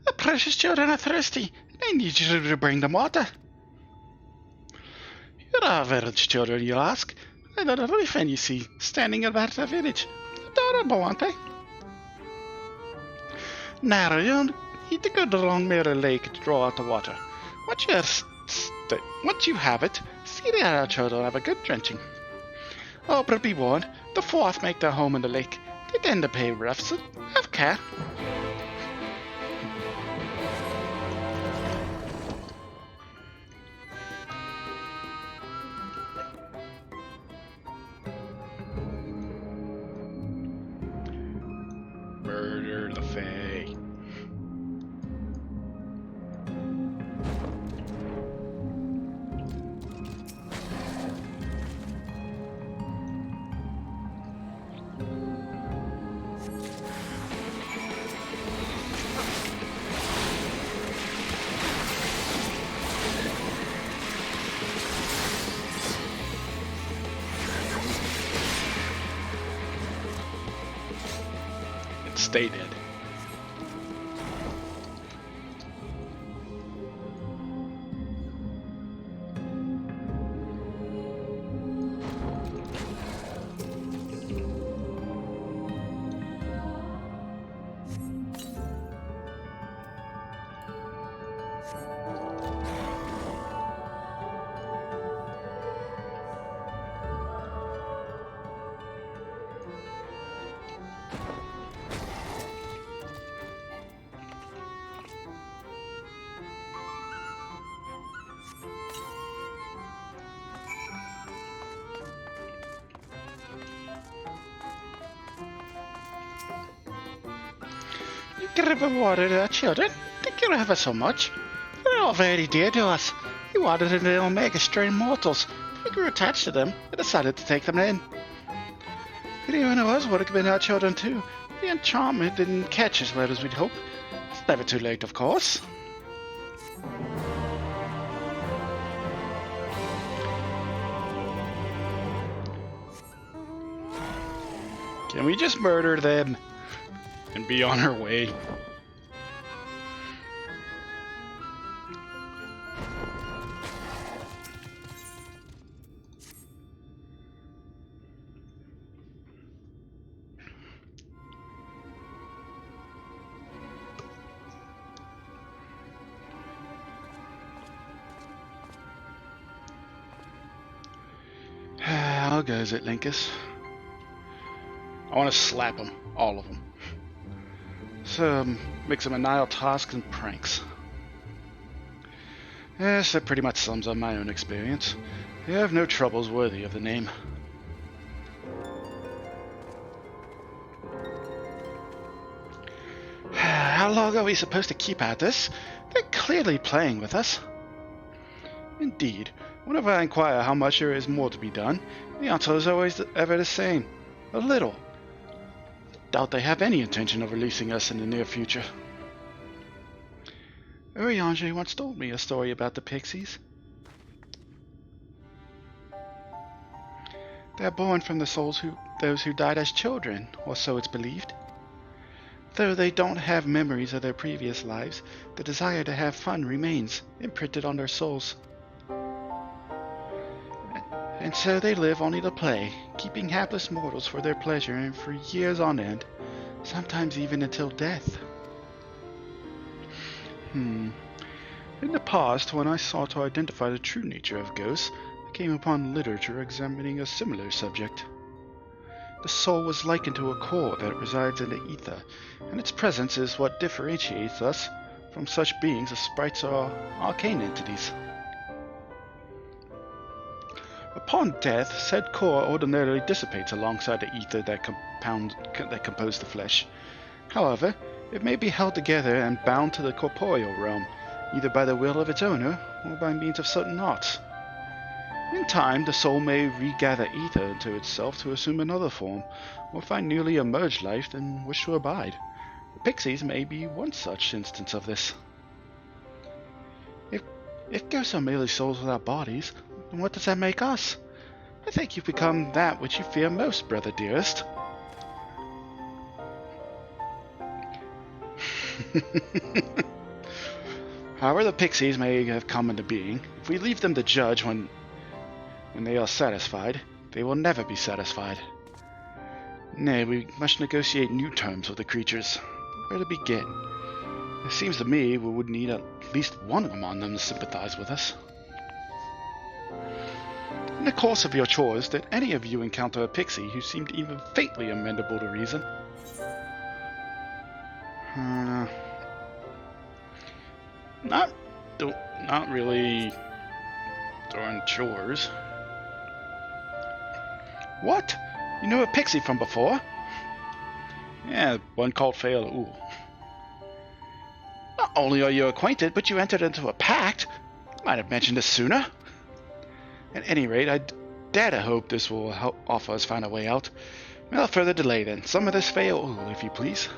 The precious children are thirsty. I need you to bring them water. You're our village children, you ask. I don't know if any you see, standing about the village. Adorable, aren't they? Now, you need to go to the Long Mirror Lake to draw out the water. Once you have it, see that our children have a good drenching. Oh, but be warned, the fourth make their home in the lake. They tend to pay rough, so have care. Murder the Fae. Stay dead. Give water to our children. Thank you ever so much. They're all very dear to us. We wanted in the Omega stray mortals. We grew attached to them and decided to take them in. Anyone of us would have been our children too. The enchantment didn't catch as well as we'd hoped. It's never too late, of course. Can we just murder them and be on our way? How goes it, Linkus? I want to slap them, all of them. So, mix them a Nile tasks and pranks. Yes, that pretty much sums up my own experience. I have no troubles worthy of the name. How long are we supposed to keep at this? They're clearly playing with us. Indeed, whenever I inquire how much there is more to be done, the answer is always ever the same. A little. Doubt they have any intention of releasing us in the near future. Urianger once told me a story about the Pixies. They are born from the souls those who died as children, or so it's believed. Though they don't have memories of their previous lives, the desire to have fun remains imprinted on their souls. And so they live only to play, keeping hapless mortals for their pleasure and for years on end, sometimes even until death. In the past, when I sought to identify the true nature of ghosts, I came upon literature examining a similar subject. The soul was likened to a core that resides in the ether, and its presence is what differentiates us from such beings as sprites or arcane entities. Upon death, said core ordinarily dissipates alongside the ether that compose the flesh. However, it may be held together and bound to the corporeal realm, either by the will of its owner or by means of certain arts. In time, the soul may regather ether into itself to assume another form, or find newly emerged life and wish to abide. The Pixies may be one such instance of this. If ghosts are merely souls without bodies, then what does that make us? I think you've become that which you fear most, brother dearest. However the Pixies may have come into being, if we leave them to judge when they are satisfied, they will never be satisfied. Nay, we must negotiate new terms with the creatures. Where to begin? It seems to me we would need at least one among them to sympathize with us. In the course of your chores, did any of you encounter a pixie who seemed even faintly amenable to reason? Not really during chores. What? You knew a pixie from before? Yeah, one called Fail. Ooh. Not only are you acquainted, but you entered into a pact. Might have mentioned this sooner. At any rate, I dare to hope this will help offer us find a way out. Without further delay, then, some of this Fail, if you please.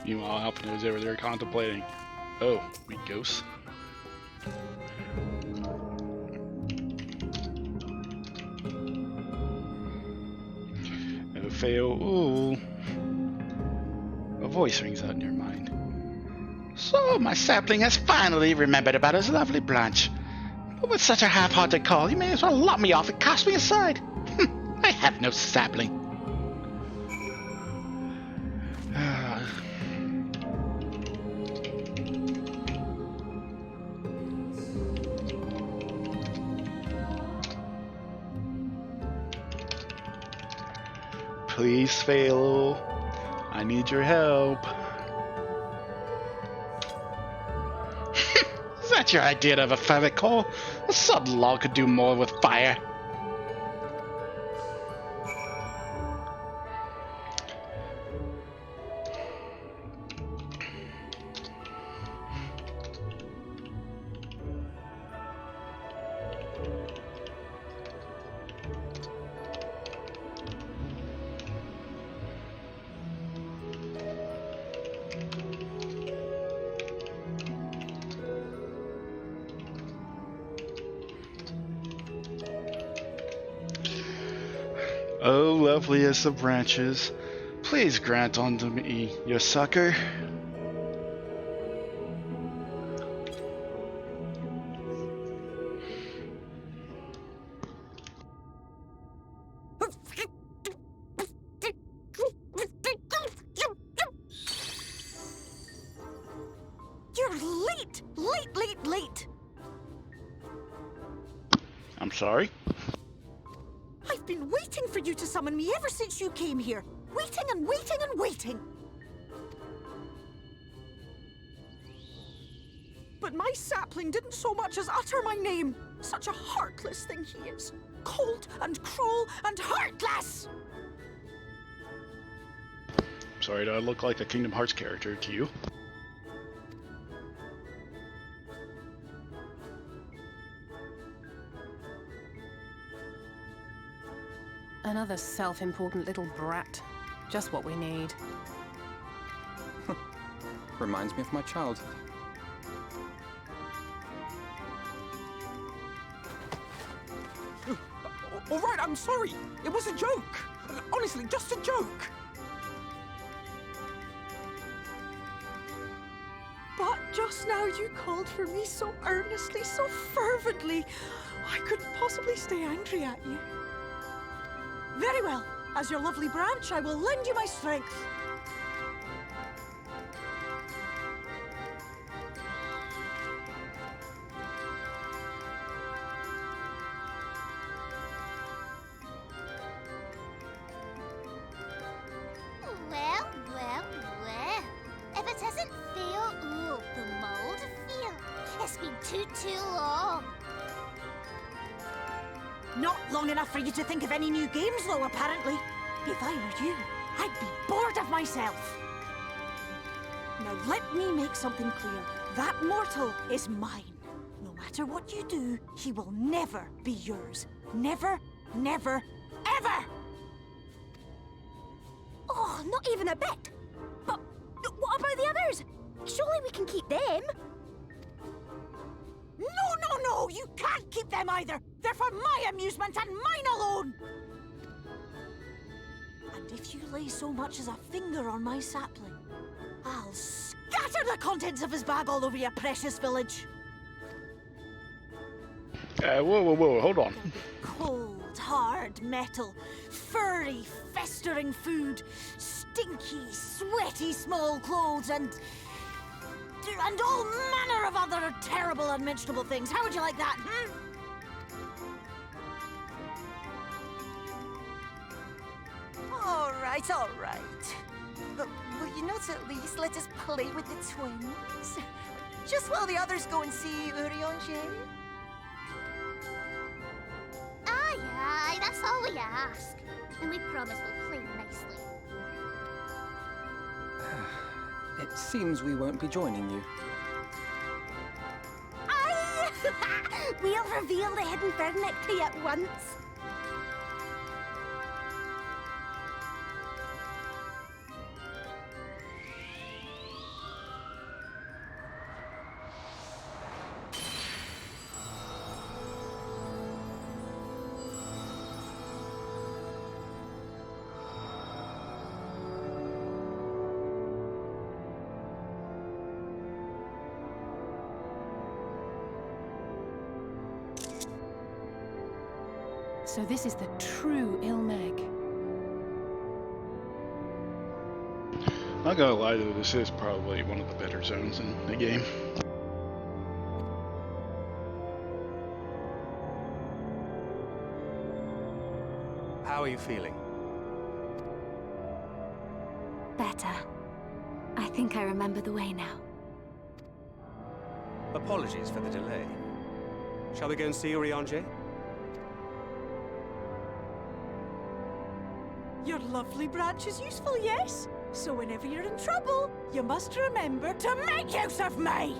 Meanwhile, Alpino's over there contemplating. Oh, we ghosts. No fail. Ooh. A voice rings out in your mind. So, my sapling has finally remembered about his lovely Blanche. But with such a half-hearted call, you may as well lock me off and cast me aside. I have no sapling. Please, Phalo. I need your help. Is that your idea of a ferret core? A sudden log could do more with fire. Oh, loveliest of branches, please grant unto me your succor. You're late! Late! I'm sorry? I've been waiting for you to summon me ever since you came here. Waiting and waiting and waiting. But my sapling didn't so much as utter my name. Such a heartless thing he is. cold and cruel and heartless! Sorry, do I look like a Kingdom Hearts character to you? Another self-important little brat. Just what we need. Reminds me of my childhood. All right, I'm sorry. It was a joke. Honestly, just a joke. But just now you called for me so earnestly, so fervently. I couldn't possibly stay angry at you. Very well. As your lovely branch, I will lend you my strength. Well, well, well. If it isn't Theo, ooh, the mold feel. It's been too long. Not long enough for you to think of any new games, though, apparently. If I were you, I'd be bored of myself. Now let me make something clear. That mortal is mine. No matter what you do, he will never be yours. Never, never, ever! Oh, not even a bit. But what about the others? Surely we can keep them. No, you can't keep them either. They're for my amusement and mine alone. And if you lay so much as a finger on my sapling, I'll scatter the contents of his bag all over your precious village. Whoa, hold on. Cold, hard metal, furry, festering food, stinky, sweaty small clothes, and all manner of other terrible, unmentionable things. How would you like that, All right. But will you not at least let us play with the twins? Just while the others go and see Urianger? Aye, that's all we ask. And we promise we'll play nicely. It seems we won't be joining you. Aye! We'll reveal the hidden furniture at once. So this is the true Eulmore. Not gonna lie though, this is probably one of the better zones in the game. How are you feeling? Better. I think I remember the way now. Apologies for the delay. Shall we go and see Urianger? Your lovely branch is useful, yes? So whenever you're in trouble, you must remember to make use of me!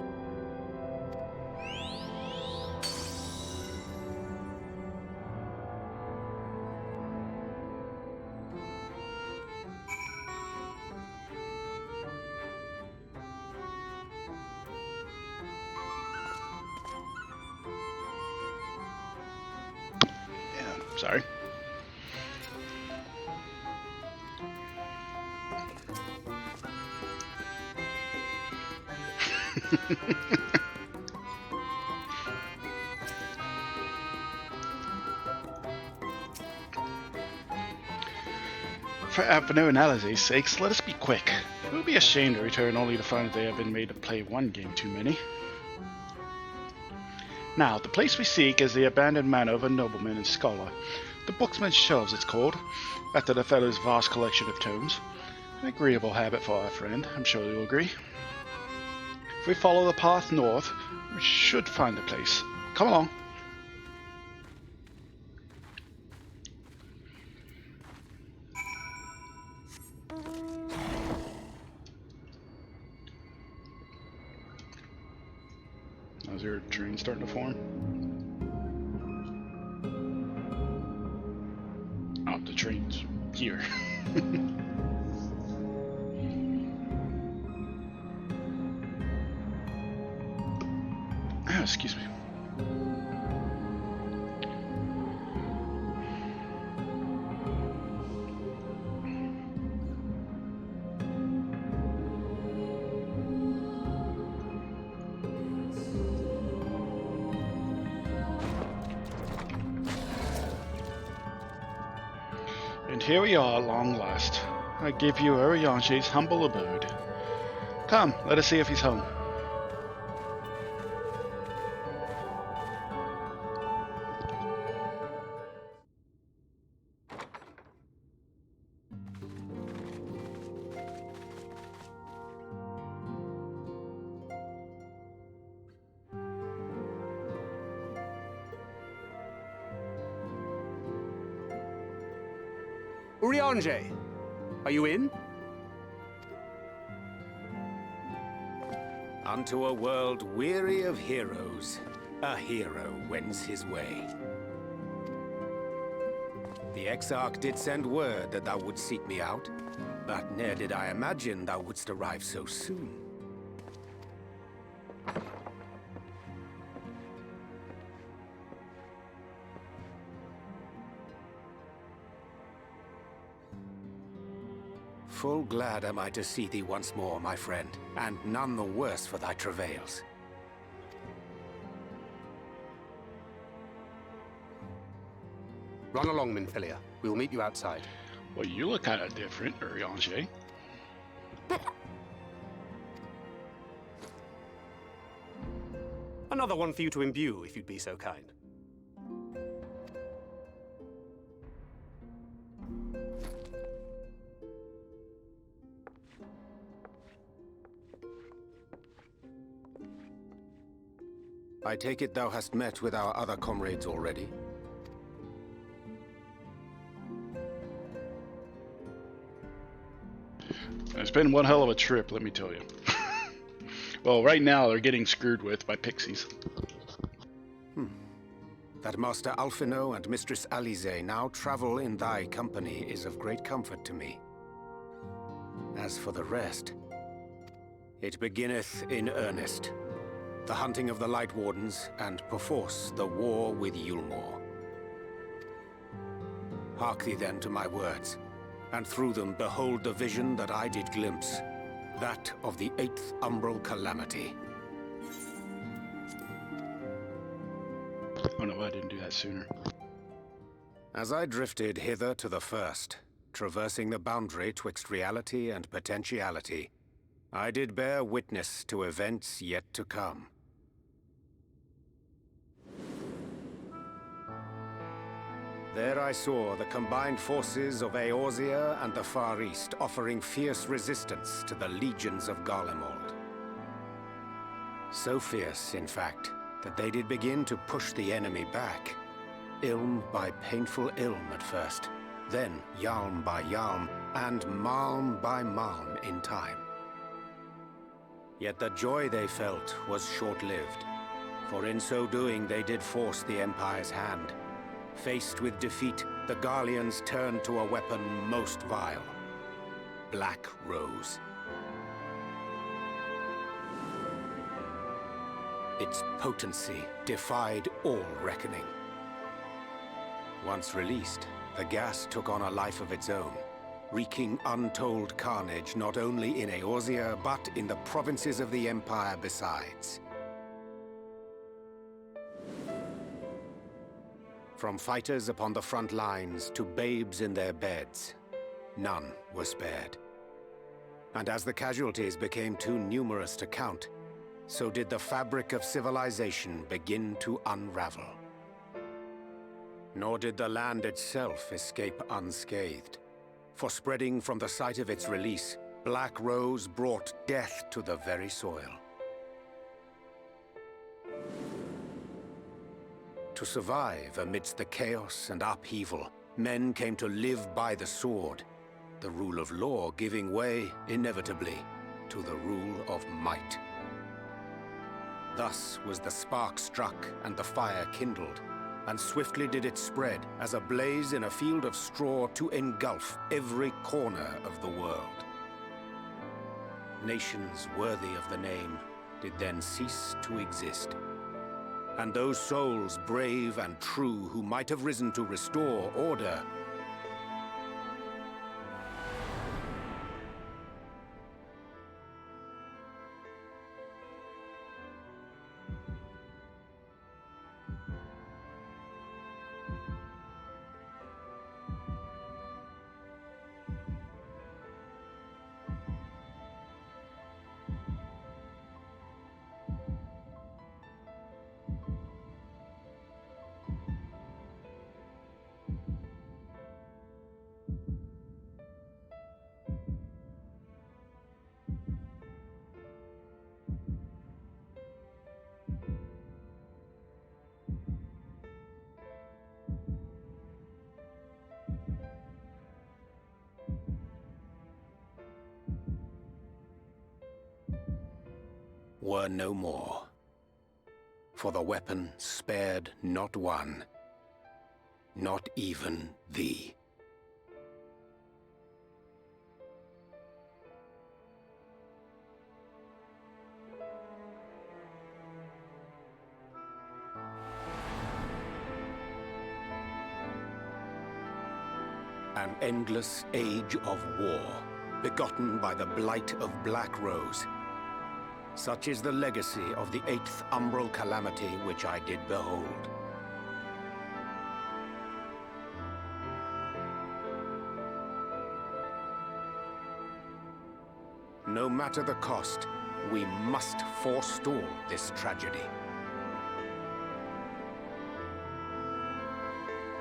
Yeah, sorry. For no analysis sakes, let us be quick. It would be a shame to return only to find that they have been made to play one game too many. Now, the place we seek is the abandoned manor of a nobleman and scholar. The Booksman's Shelves it's called, after the fellow's vast collection of tomes. An agreeable habit for our friend, I'm sure you'll agree. If we follow the path north, we should find the place. Come along. is there a train starting to form? Oh, the train's here. Oh, excuse me. And here we are at long last. I give you Urianger's humble abode. Come, let us see if he's home. Urianger, are you in? Unto a world weary of heroes, a hero wends his way. The Exarch did send word that thou wouldst seek me out, but ne'er did I imagine thou wouldst arrive so soon. Full glad am I to see thee once more, my friend, and none the worse for thy travails. Run along, Minfilia. We'll meet you outside. Well, you look kind of different, Urianger. Another one for you to imbue, if you'd be so kind. I take it thou hast met with our other comrades already? It's been one hell of a trip, let me tell you. Well, right now they're getting screwed with by Pixies. That Master Alphino and Mistress Alize now travel in thy company is of great comfort to me. As for the rest, it beginneth in earnest. The hunting of the Light Wardens, and perforce the war with Eulmore. Hark thee then to my words, and through them behold the vision that I did glimpse, that of the 8th Umbral Calamity. Oh no, I didn't do that sooner. As I drifted hither to the first, traversing the boundary twixt reality and potentiality, I did bear witness to events yet to come. There I saw the combined forces of Eorzea and the Far East offering fierce resistance to the legions of Garlemald. So fierce, in fact, that they did begin to push the enemy back. Ilm by painful Ilm at first, then Yalm by Yalm, and Malm by Malm in time. Yet the joy they felt was short-lived, for in so doing they did force the Empire's hand. Faced with defeat, the Garleans turned to a weapon most vile: Black Rose. Its potency defied all reckoning. Once released, the gas took on a life of its own, wreaking untold carnage not only in Eorzea, but in the provinces of the Empire besides. From fighters upon the front lines to babes in their beds, none were spared. And as the casualties became too numerous to count, so did the fabric of civilization begin to unravel. Nor did the land itself escape unscathed, for spreading from the site of its release, Black Rose brought death to the very soil. To survive amidst the chaos and upheaval, men came to live by the sword, the rule of law giving way, inevitably, to the rule of might. Thus was the spark struck and the fire kindled, and swiftly did it spread as a blaze in a field of straw to engulf every corner of the world. Nations worthy of the name did then cease to exist, and those souls brave and true who might have risen to restore order were no more. For the weapon spared not one, not even thee. An endless age of war, begotten by the blight of Black Rose. Such is the legacy of the 8th umbral calamity which I did behold. No matter the cost, we must forestall this tragedy.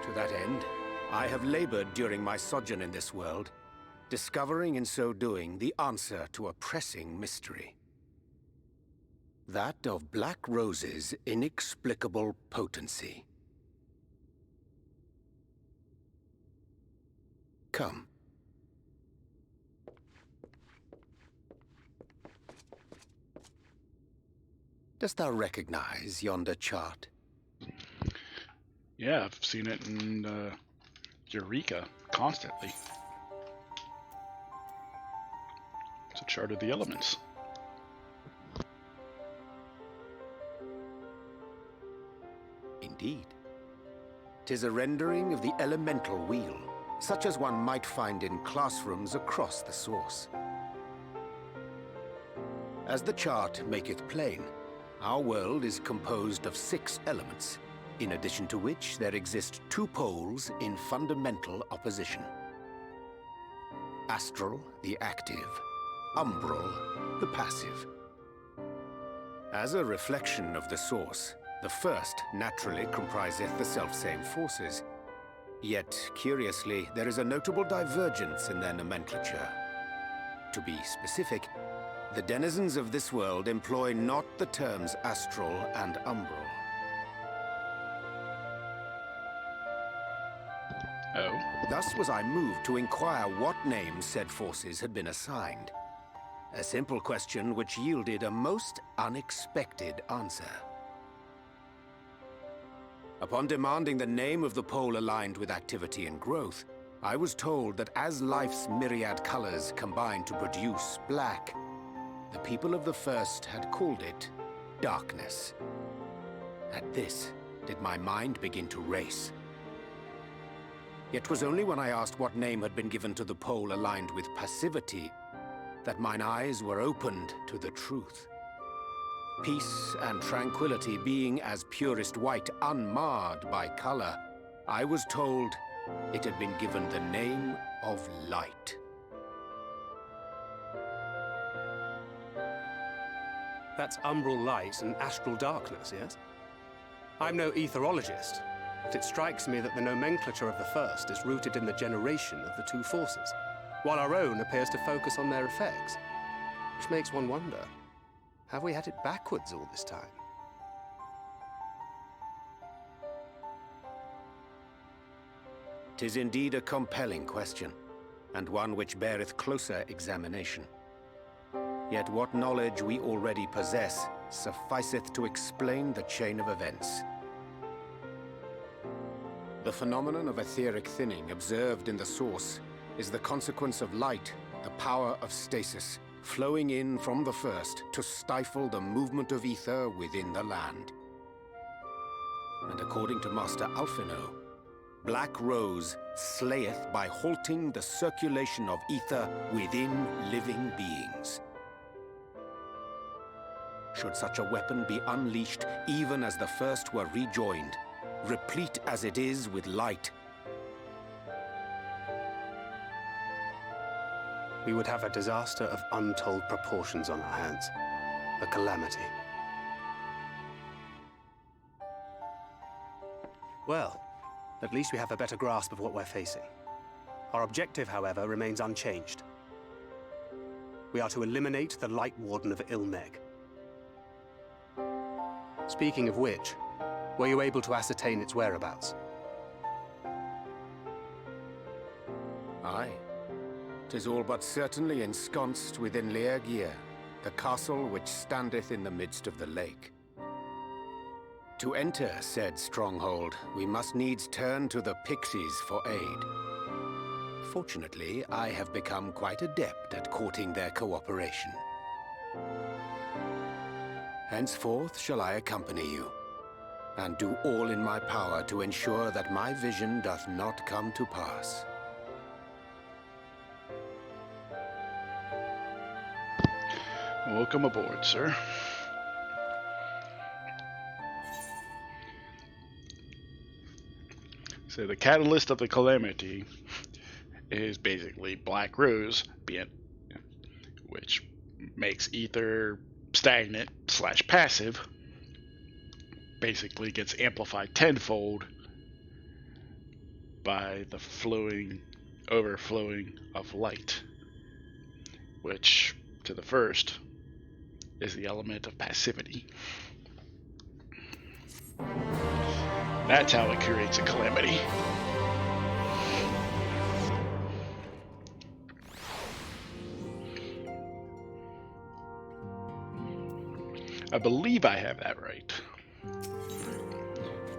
To that end, I have labored during my sojourn in this world, discovering in so doing the answer to a pressing mystery. That of Black Rose's inexplicable potency. Come. Dost thou recognize yonder chart? Yeah, I've seen it in Eureka constantly. It's a chart of the elements. Indeed. 'Tis a rendering of the elemental wheel, such as one might find in classrooms across the source. As the chart maketh plain, our world is composed of 6 elements, in addition to which there exist 2 poles in fundamental opposition. Astral, the active; umbral, the passive. As a reflection of the source, the first naturally compriseth the selfsame forces. Yet, curiously, there is a notable divergence in their nomenclature. To be specific, the denizens of this world employ not the terms astral and umbral. Oh. Thus was I moved to inquire what names said forces had been assigned. A simple question which yielded a most unexpected answer. Upon demanding the name of the pole aligned with activity and growth, I was told that as life's myriad colors combine to produce black, the people of the first had called it darkness. At this, did my mind begin to race. Yet 'twas only when I asked what name had been given to the pole aligned with passivity that mine eyes were opened to the truth. Peace and tranquility being as purest white, unmarred by color, I was told it had been given the name of light. That's umbral light and astral darkness, yes? I'm no etherologist, but it strikes me that the nomenclature of the first is rooted in the generation of the 2 forces, while our own appears to focus on their effects, which makes one wonder. Have we had it backwards all this time? 'Tis indeed a compelling question, and one which beareth closer examination. Yet what knowledge we already possess sufficeth to explain the chain of events. The phenomenon of etheric thinning observed in the source is the consequence of light, the power of stasis, flowing in from the first to stifle the movement of ether within the land. And according to Master Alphino, Black Rose slayeth by halting the circulation of ether within living beings. Should such a weapon be unleashed even as the first were rejoined, replete as it is with light, we would have a disaster of untold proportions on our hands. A calamity. Well, at least we have a better grasp of what we're facing. Our objective, however, remains unchanged. We are to eliminate the Light Warden of Eulmore. Speaking of which, were you able to ascertain its whereabouts? Aye. 'Tis all but certainly ensconced within Leagia, the castle which standeth in the midst of the lake. To enter said stronghold, we must needs turn to the Pixies for aid. Fortunately, I have become quite adept at courting their cooperation. Henceforth shall I accompany you, and do all in my power to ensure that my vision doth not come to pass. Welcome aboard, sir. So the catalyst of the Calamity is basically Black Rose, which makes ether stagnant / passive. Basically gets amplified tenfold by the overflowing of light, which to the first is the element of passivity. That's how it creates a calamity. I believe I have that right.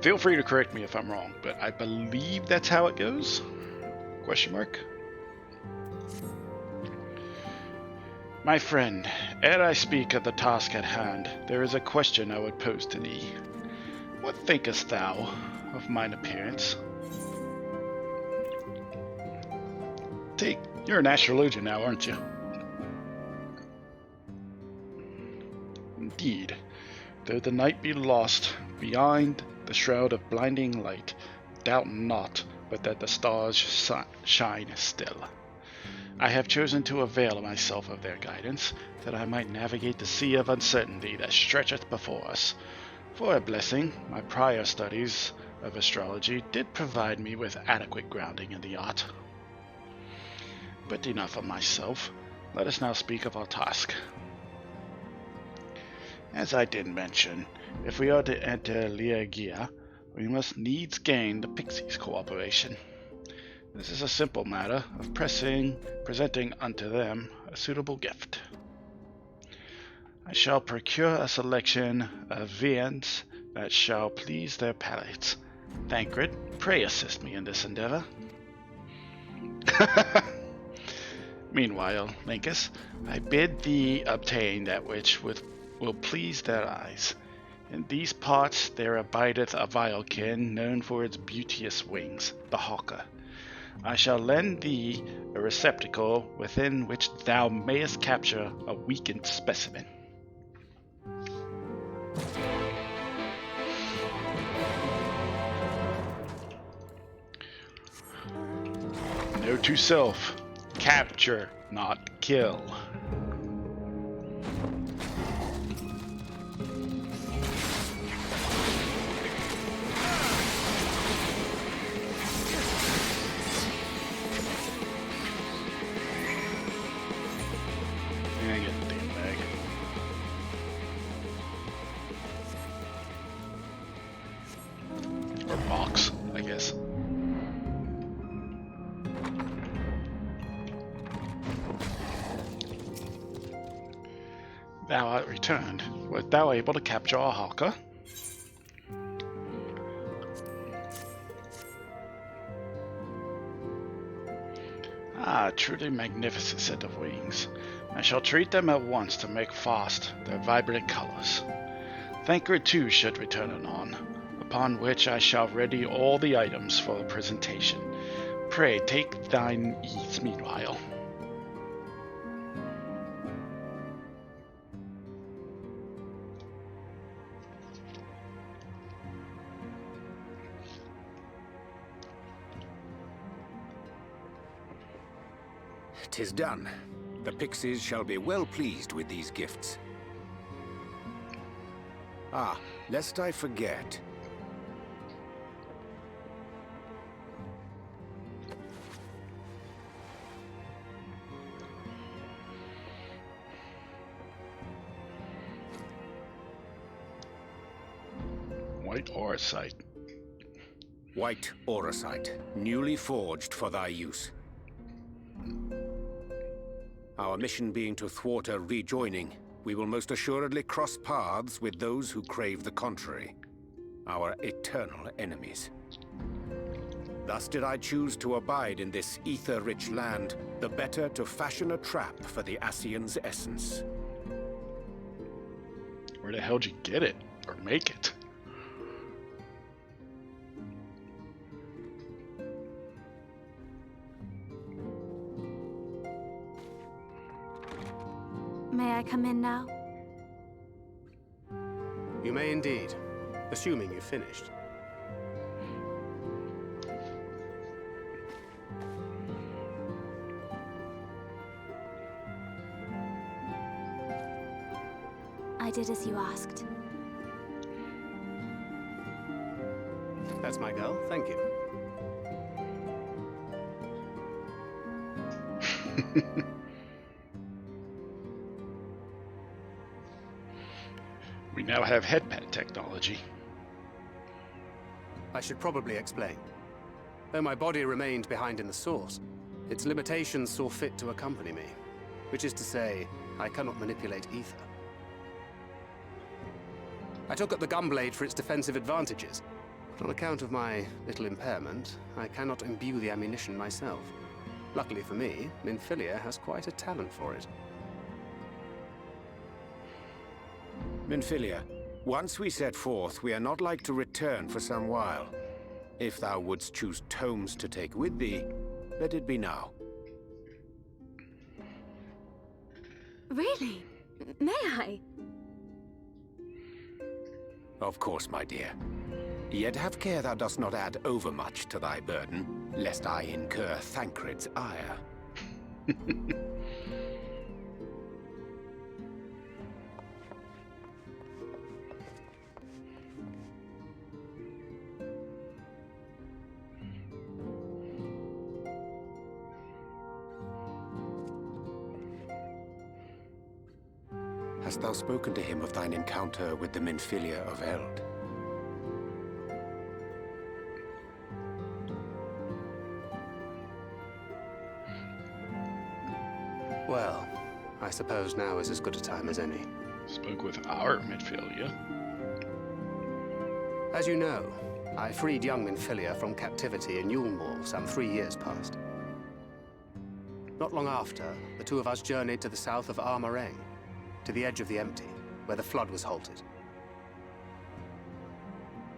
Feel free to correct me if I'm wrong, but I believe that's how it goes? Question mark? My friend, ere I speak of the task at hand, there is a question I would pose to thee. What thinkest thou of mine appearance? You're an astrologian now, aren't you? Indeed, though the night be lost behind the shroud of blinding light, doubt not but that the stars shine still. I have chosen to avail myself of their guidance, that I might navigate the sea of uncertainty that stretcheth before us. For a blessing, my prior studies of astrology did provide me with adequate grounding in the art. But enough of myself. Let us now speak of our task. As I did mention, if we are to enter Leagia, we must needs gain the Pixies' cooperation. This is a simple matter of presenting unto them a suitable gift. I shall procure a selection of viands that shall please their palates. Thancred, pray assist me in this endeavor. Meanwhile, Lincus, I bid thee obtain that which will please their eyes. In these parts there abideth a vile kin known for its beauteous wings, the hawker. I shall lend thee a receptacle within which thou mayest capture a weakened specimen. Note to self, capture, not kill. Thou art returned. Wert thou able to capture a hawker? Ah, truly magnificent set of wings. I shall treat them at once to make fast their vibrant colors. Thancred too should return anon, upon which I shall ready all the items for the presentation. Pray take thine ease meanwhile. "'Tis done. The Pixies shall be well pleased with these gifts. Ah, lest I forget. White Orosite. White Orosite, newly forged for thy use. Our mission being to thwart a rejoining, we will most assuredly cross paths with those who crave the contrary, our eternal enemies. Thus did I choose to abide in this ether-rich land, the better to fashion a trap for the Ascian's essence. Where the hell did you get it? Or make it? May I come in now? You may indeed, assuming you've finished. I did as you asked. That's my girl, thank you. We now have headpad technology. I should probably explain. Though my body remained behind in the source, its limitations saw fit to accompany me. Which is to say, I cannot manipulate ether. I took up the gunblade for its defensive advantages, but on account of my little impairment, I cannot imbue the ammunition myself. Luckily for me, Minfilia has quite a talent for it. Minfilia, once we set forth, we are not like to return for some while. If thou wouldst choose tomes to take with thee, let it be now. Really? May I? Of course, my dear. Yet have care thou dost not add overmuch to thy burden, lest I incur Thancred's ire. Hast thou spoken to him of thine encounter with the Minfilia of Eld? Well, I suppose now is as good a time as any. Spoke with our Minfilia. As you know, I freed young Minfilia from captivity in Eulmore some 3 years past. Not long after, the two of us journeyed to the south of Armareng, to the edge of the Empty, where the flood was halted.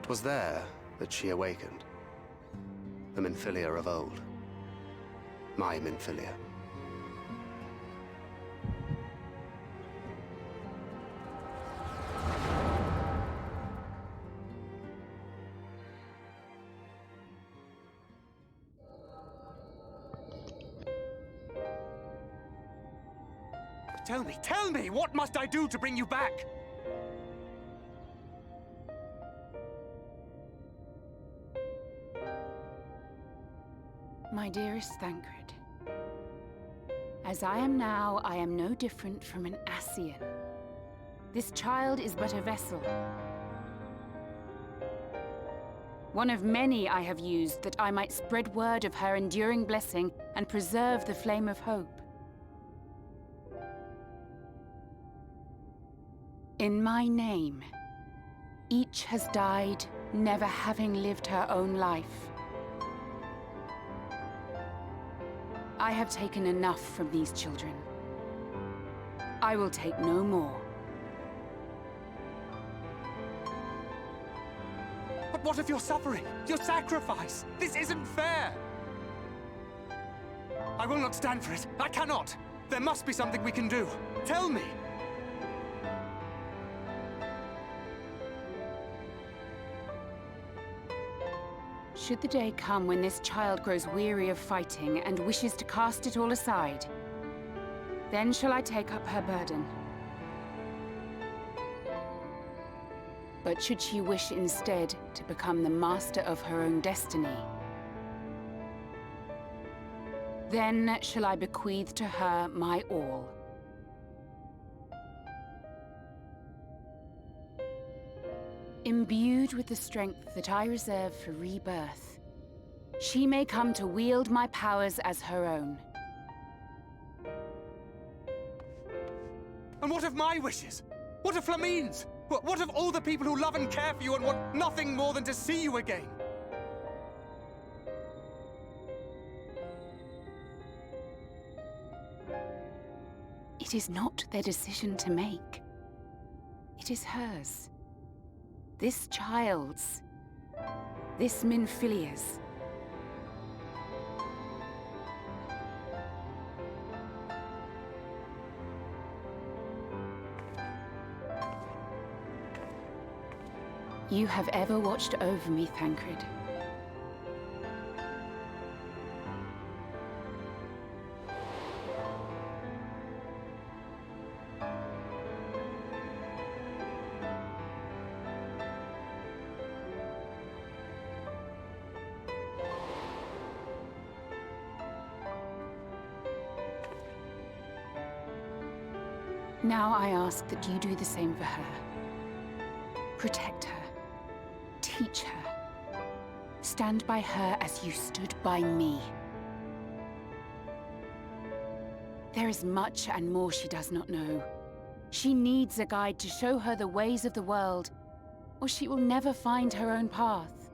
It was there that she awakened. The Minfilia of old. My Minfilia. Tell me, what must I do to bring you back? My dearest Thancred, as I am now, I am no different from an Ascian. This child is but a vessel. One of many I have used that I might spread word of her enduring blessing and preserve the flame of hope. In my name, each has died, never having lived her own life. I have taken enough from these children. I will take no more. But what of your suffering? Your sacrifice? This isn't fair! I will not stand for it. I cannot! There must be something we can do. Tell me! Should the day come when this child grows weary of fighting and wishes to cast it all aside, then shall I take up her burden. But should she wish instead to become the master of her own destiny, then shall I bequeath to her my all. Imbued with the strength that I reserve for rebirth, she may come to wield my powers as her own. And what of my wishes? What of Flamine's? What of all the people who love and care for you and want nothing more than to see you again? It is not their decision to make. It is hers. This child's. This Minfilia's. You have ever watched over me, Thancred. Now I ask that you do the same for her. Protect her. Teach her. Stand by her as you stood by me. There is much and more she does not know. She needs a guide to show her the ways of the world, or she will never find her own path.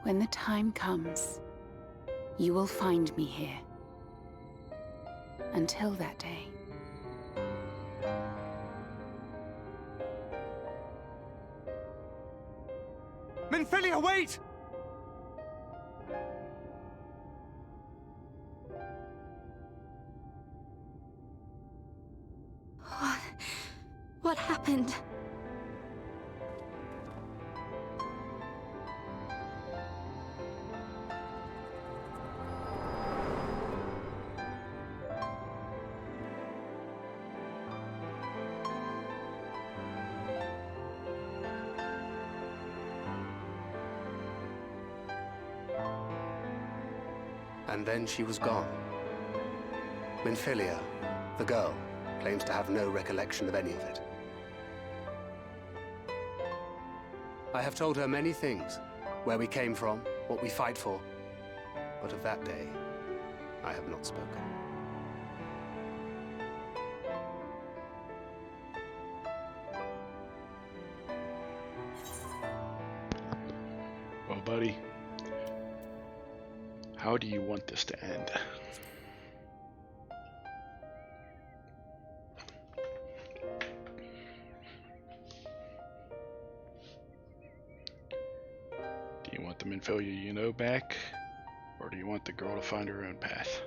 When the time comes, you will find me here. Until that day. Minfilia, wait! What happened? And then she was gone. Minfilia, the girl, claims to have no recollection of any of it. I have told her many things. Where we came from, what we fight for. But of that day, I have not spoken. Well, buddy, how do you want this to end? Do you want the Minfilia you know back, or do you want the girl to find her own path?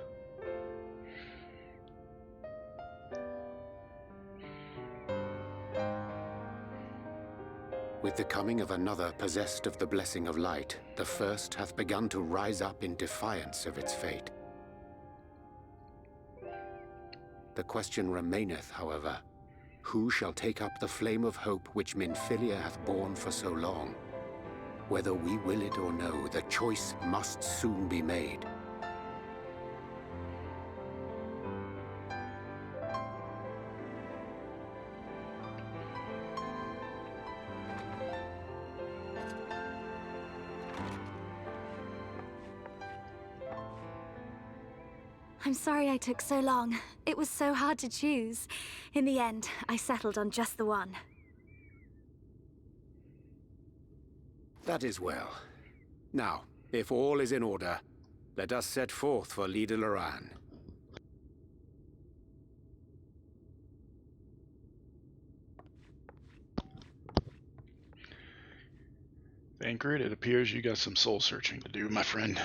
With the coming of another possessed of the blessing of light, the first hath begun to rise up in defiance of its fate. The question remaineth, however, who shall take up the flame of hope which Minfilia hath borne for so long? Whether we will it or no, the choice must soon be made. I'm sorry I took so long. It was so hard to choose. In the end, I settled on just the one. That is well. Now, if all is in order, let us set forth for Leader Loran. Thancred, it appears you got some soul searching to do, my friend.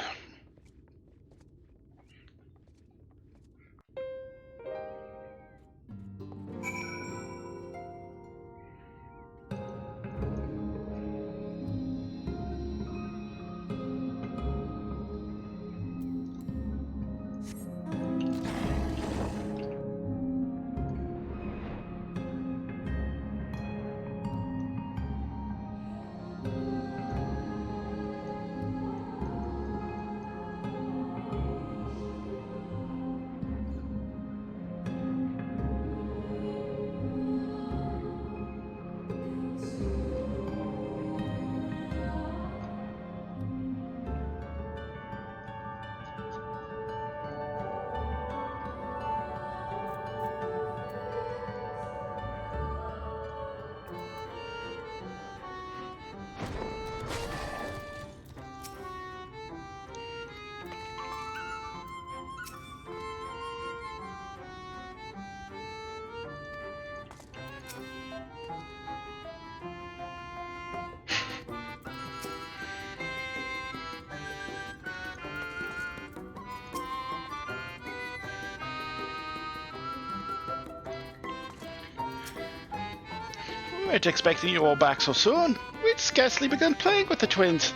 We weren't expecting you all back so soon. We'd scarcely begun playing with the twins.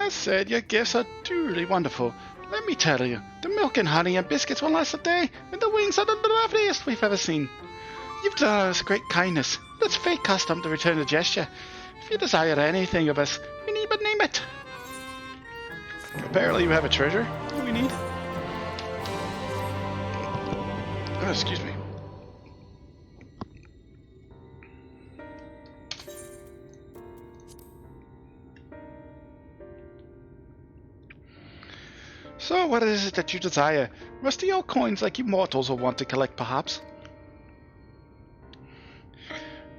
As said, your gifts are truly wonderful. Let me tell you, the milk and honey and biscuits will last a day, and the wings are the loveliest we've ever seen. You've done us a great kindness. It's fate custom to return the gesture. If you desire anything of us, you need but name it. Apparently you have a treasure we need. Oh, excuse me. So, what is it that you desire? Rusty old coins like you mortals will want to collect, perhaps?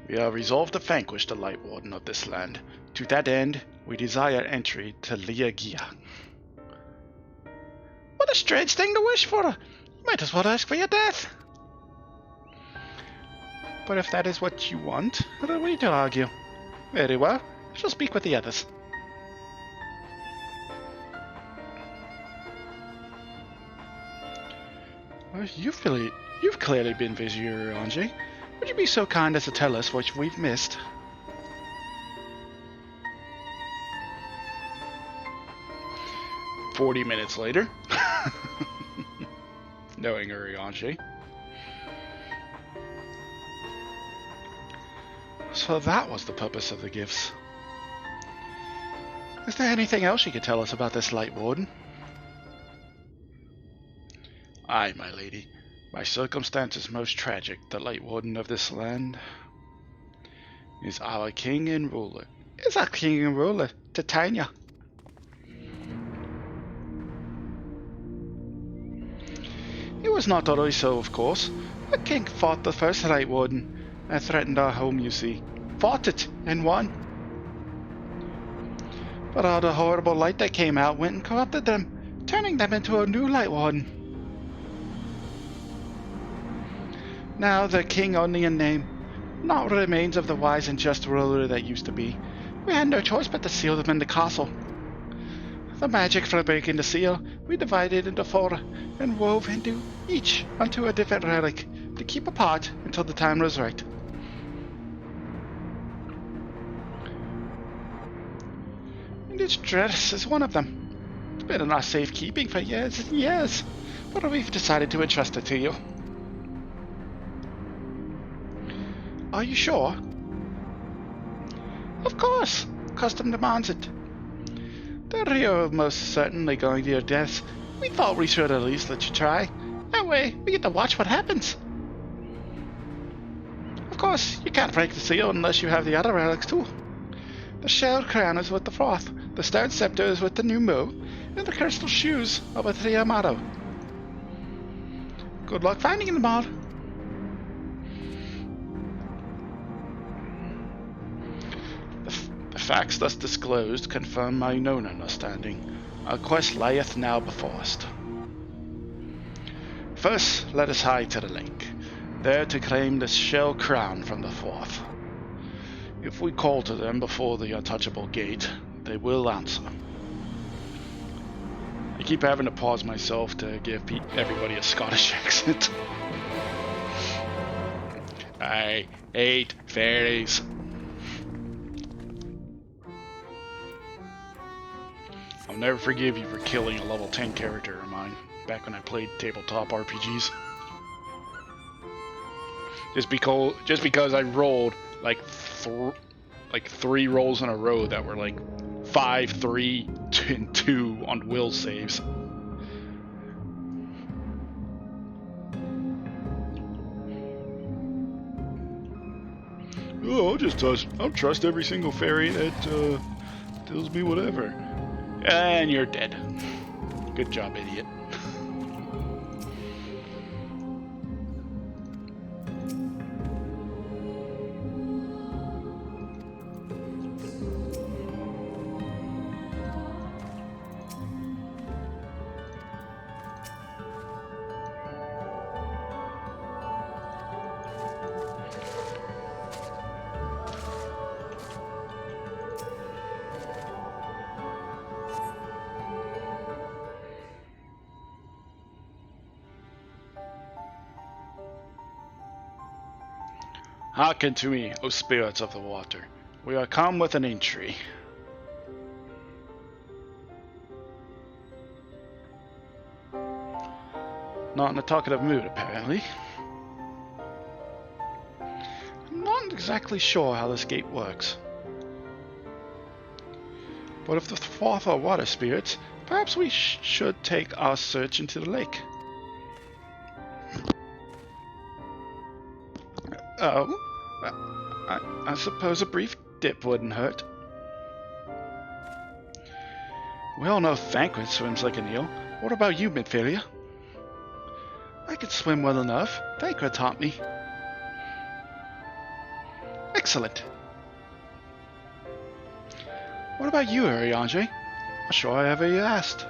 We are resolved to vanquish the Light Warden of this land. To that end, we desire entry to Liagia. What a strange thing to wish for! You might as well ask for your death! But if that is what you want, I don't need to argue. Very well, I shall speak with the others. Well, you've clearly been Vizier Ange. Would you be so kind as to tell us what we've missed? "40 minutes later." Knowing Uriange. So that was the purpose of the gifts. Is there anything else you could tell us about this Light Warden? Aye, my lady. By circumstances most tragic, the Light Warden of this land is our king and ruler. Is our king and ruler, Titania. It was not always so, of course. The king fought the first Light Warden and threatened our home, you see. Fought it and won. But all the horrible light that came out went and corrupted them, turning them into a new Light Warden. Now they're king only in name, not remains of the wise and just ruler that used to be. We had no choice but to seal them in the castle. The magic for breaking the seal, we divided into 4 and wove into each onto a different relic to keep apart until the time was right. And this dress is one of them. It's been in our safekeeping for years and years, but we've decided to entrust it to you. Are you sure? Of course. Custom demands it. The Rio is most certainly going to your deaths. We thought we should at least let you try. That way, we get to watch what happens. Of course, you can't break the seal unless you have the other relics too. The shell crown is with the froth, the stone scepter is with the new mo, and the crystal shoes are with the Amato. Good luck finding the mod. The facts thus disclosed confirm my known understanding. Our quest lieth now before us. First, let us hie to the lake, there to claim the shell crown from the fourth. If we call to them before the untouchable gate, they will answer. I keep having to pause myself to give everybody a Scottish accent. I hate fairies. I'll never forgive you for killing a level 10 character of mine back when I played tabletop RPGs. Just because I rolled like 3 rolls in a row that were like 5, 3, and 2 on will saves. Oh, I'll trust every single fairy that tells me whatever. And you're dead. Good job, idiot. Hearken to me, O spirits of the water. We are come with an entry. Not in a talkative mood, apparently. I'm not exactly sure how this gate works. But if the fourth are water spirits, perhaps we should take our search into the lake. Oh, I suppose a brief dip wouldn't hurt. We all know Thancred swims like an eel. What about you, Midfilia? I can swim well enough. Thancred taught me. Excellent. What about you, Urianger? Not sure I ever asked.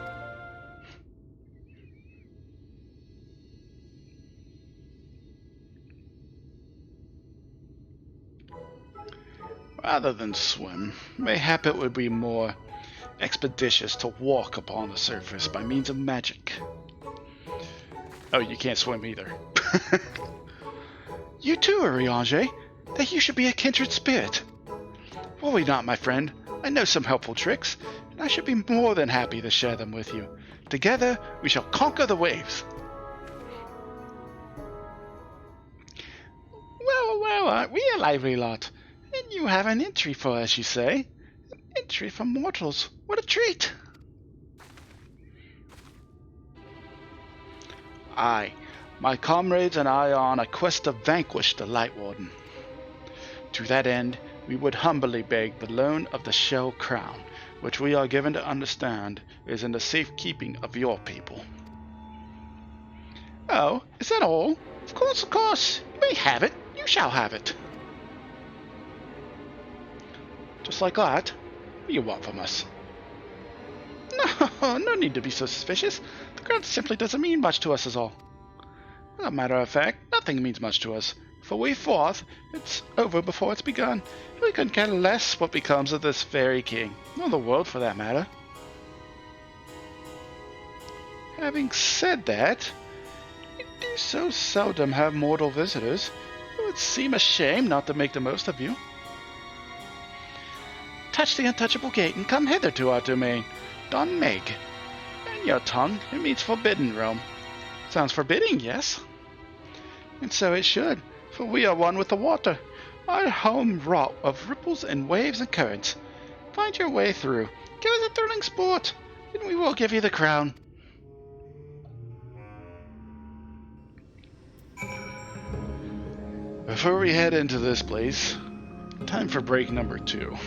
Rather than swim, mayhap it would be more expeditious to walk upon the surface by means of magic. Oh, you can't swim either. You too, Urianger. That you should be a kindred spirit. Worry not, my friend. I know some helpful tricks, and I should be more than happy to share them with you. Together, we shall conquer the waves. Well, aren't we a lively lot? And you have an entry for us, you say? An entry for mortals. What a treat! Aye, my comrades and I are on a quest to vanquish the Light Warden. To that end, we would humbly beg the loan of the Shell Crown, which we are given to understand is in the safekeeping of your people. Oh, is that all? Of course. You may have it. You shall have it. Just like that? What do you want from us? No need to be so suspicious. The crown simply doesn't mean much to us is all. As a matter of fact, nothing means much to us. For we forth, it's over before it's begun. We couldn't care less what becomes of this fairy king, nor the world for that matter. Having said that, we do so seldom have mortal visitors, it would seem a shame not to make the most of you. Touch the untouchable gate and come hither to our domain. Don Meg. In your tongue, it means forbidden realm. Sounds forbidding, yes? And so it should, for we are one with the water. Our home wrought of ripples and waves and currents. Find your way through. Give us a thrilling sport, and we will give you the crown. Before we head into this place, time for break number 2.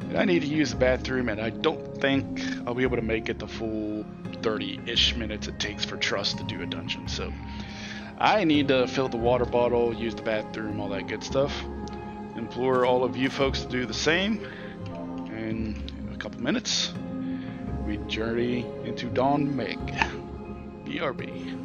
And I need to use the bathroom, and I don't think I'll be able to make it the full 30-ish minutes it takes for Trust to do a dungeon. So I need to fill the water bottle, use the bathroom, all that good stuff. Implore all of you folks to do the same. And in a couple minutes, we journey into Dawn Meg. BRB.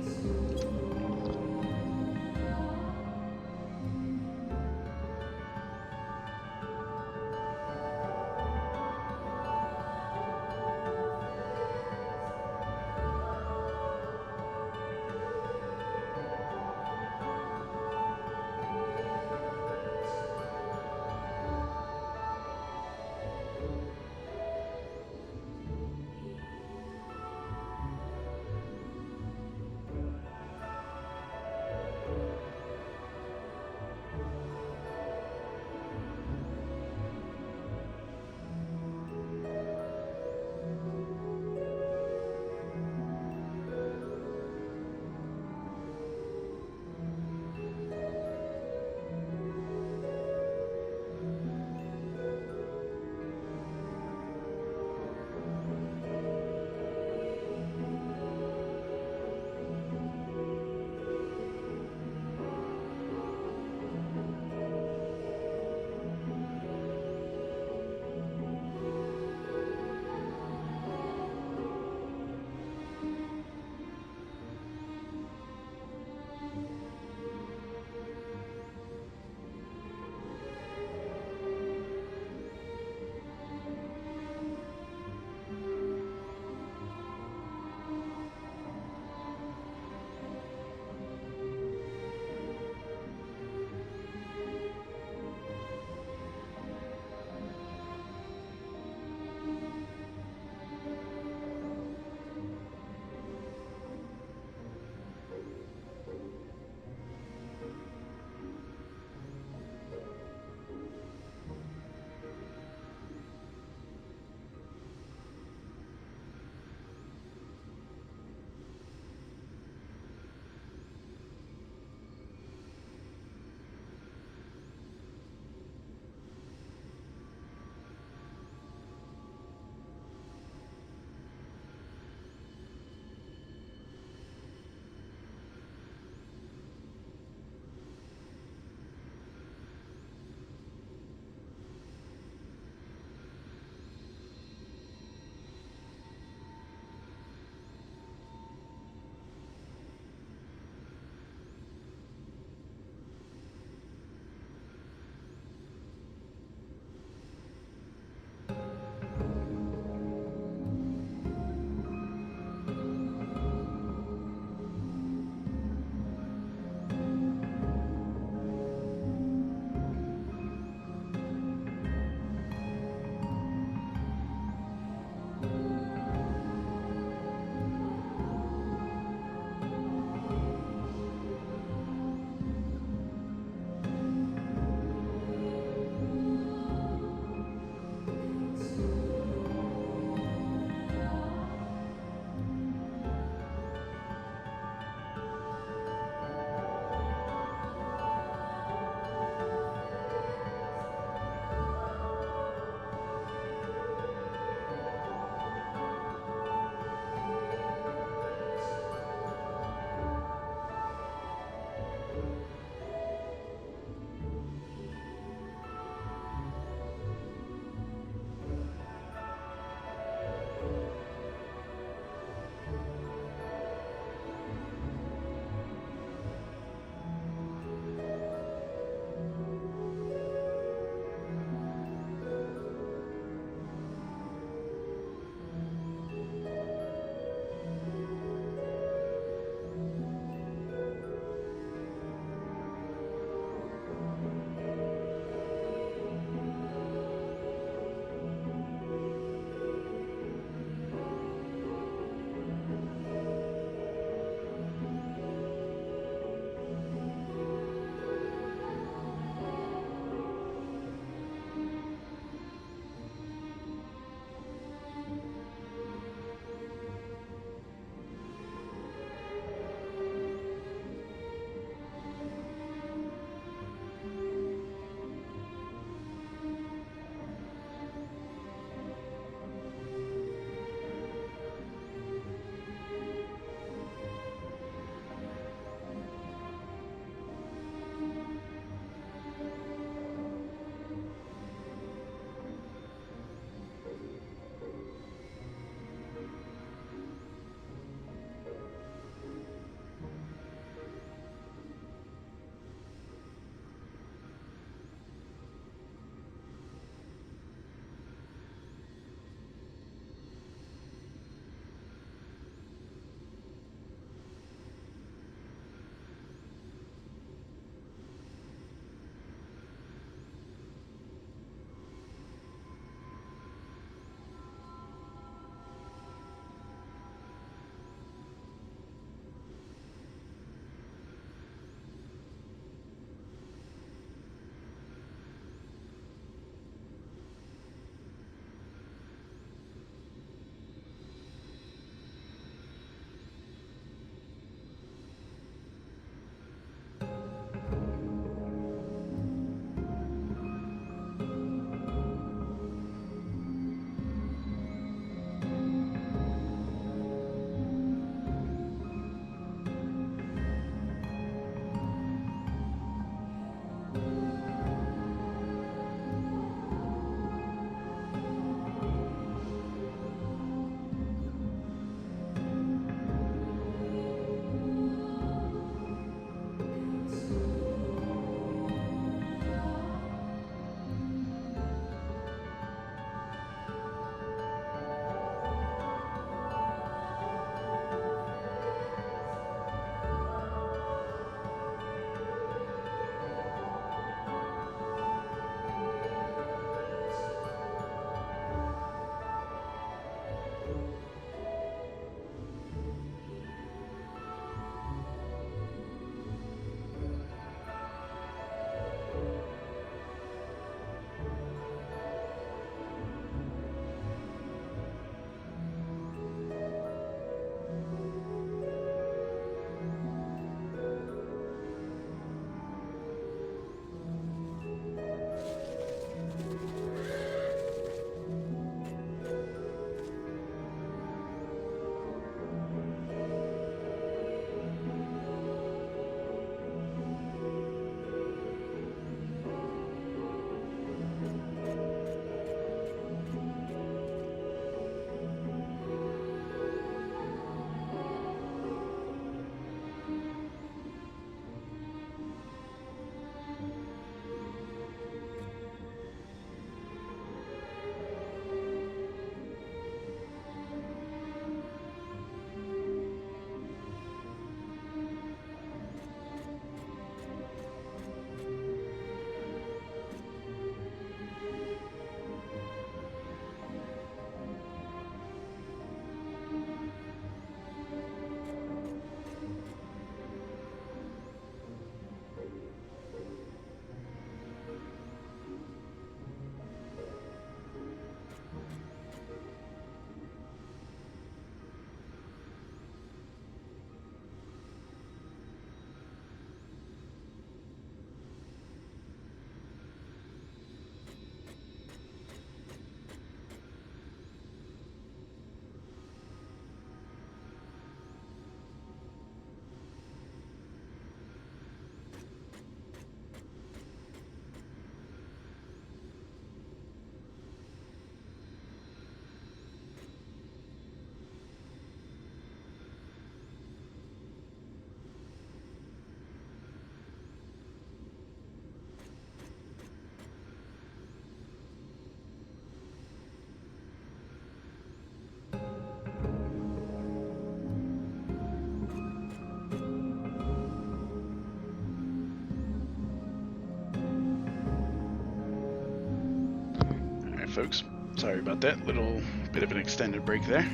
folks. Sorry about that. Little bit of an extended break there.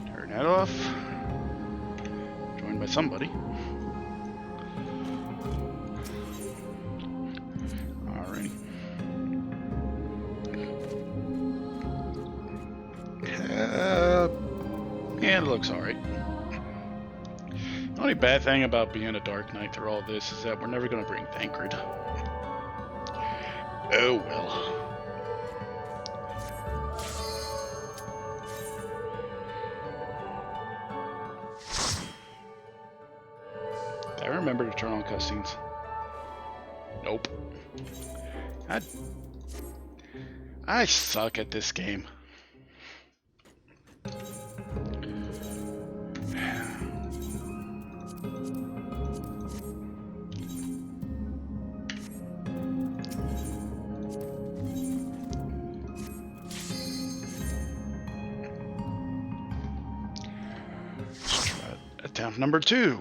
Turn that off. Joined by somebody. Alrighty. Yeah, it looks alright. The only bad thing about being a Dark Knight through all this is that we're never going to bring Thancred. Oh well. I remember to turn on cutscenes. Nope. I suck at this game. Let's try attempt number 2.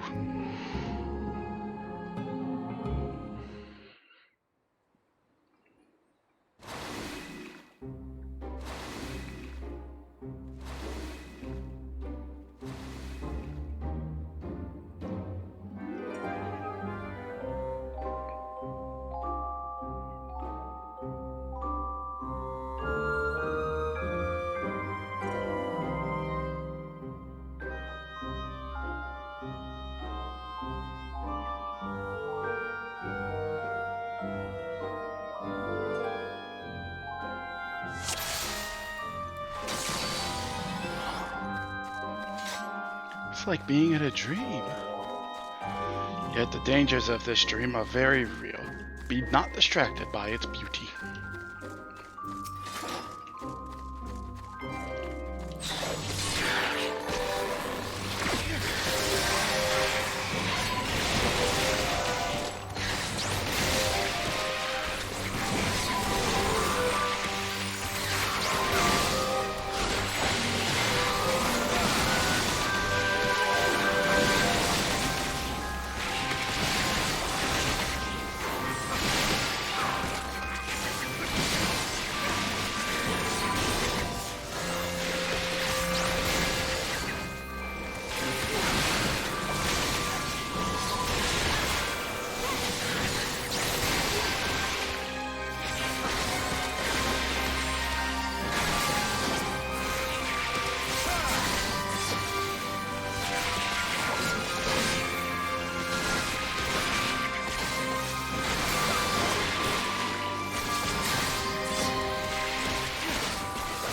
It's like being in a dream. Yet the dangers of this dream are very real. Be not distracted by its beauty.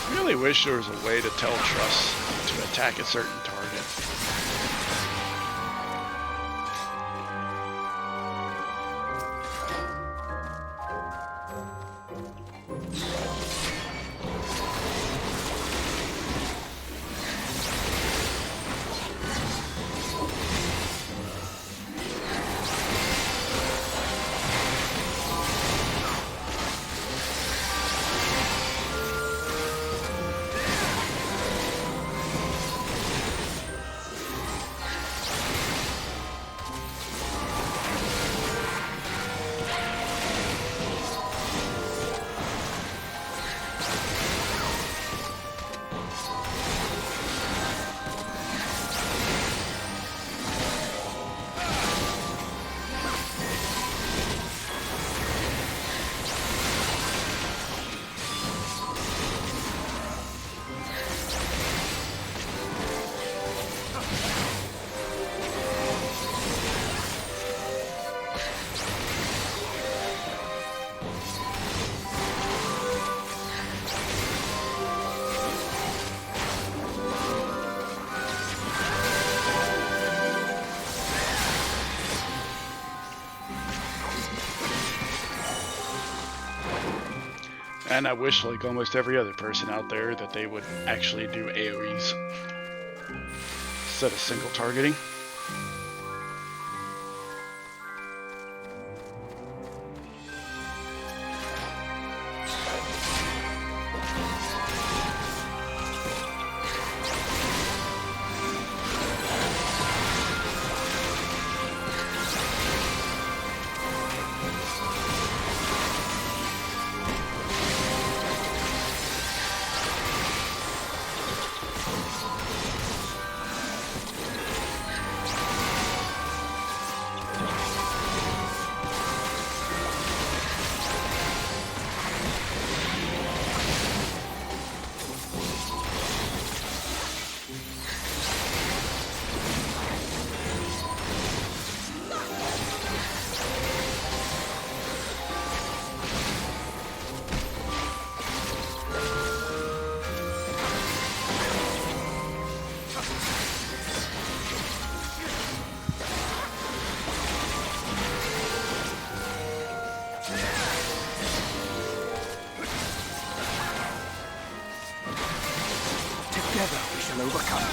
I really wish there was a way to tell Truss to attack a certain target. And I wish, like almost every other person out there, that they would actually do AoEs instead of single targeting. Together we shall overcome.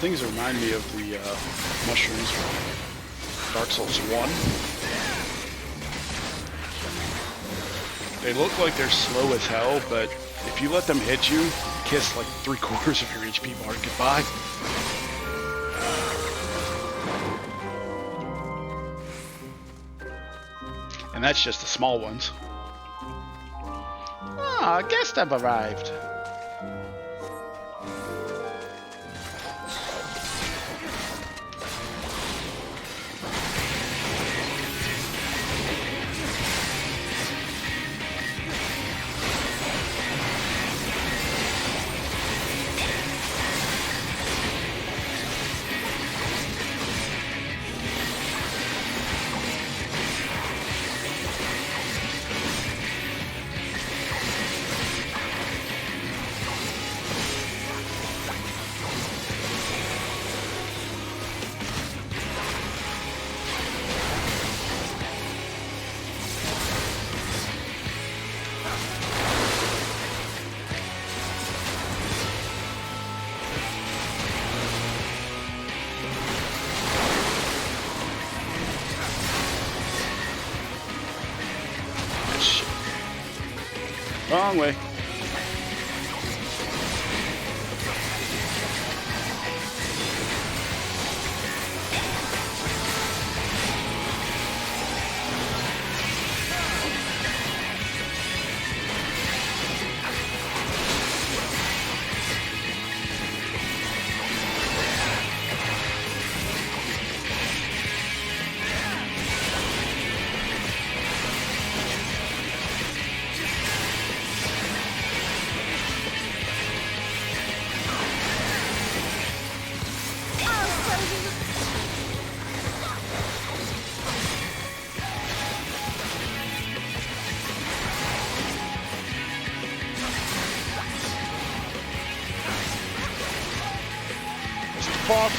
Things remind me of the mushrooms from Dark Souls 1. They look like they're slow as hell, but if you let them hit you, kiss like 3/4 of your HP bar goodbye. And that's just the small ones. Ah, guests have arrived. Wrong way.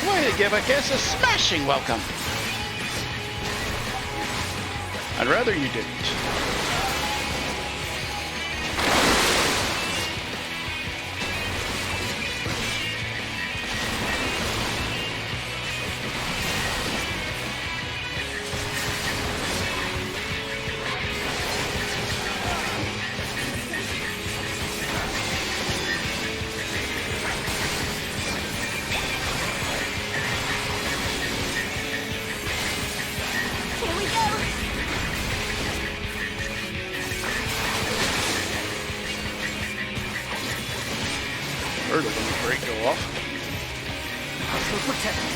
Way to give a guest a smashing welcome. I'd rather you didn't. Heard a little break go off. I shall protect you.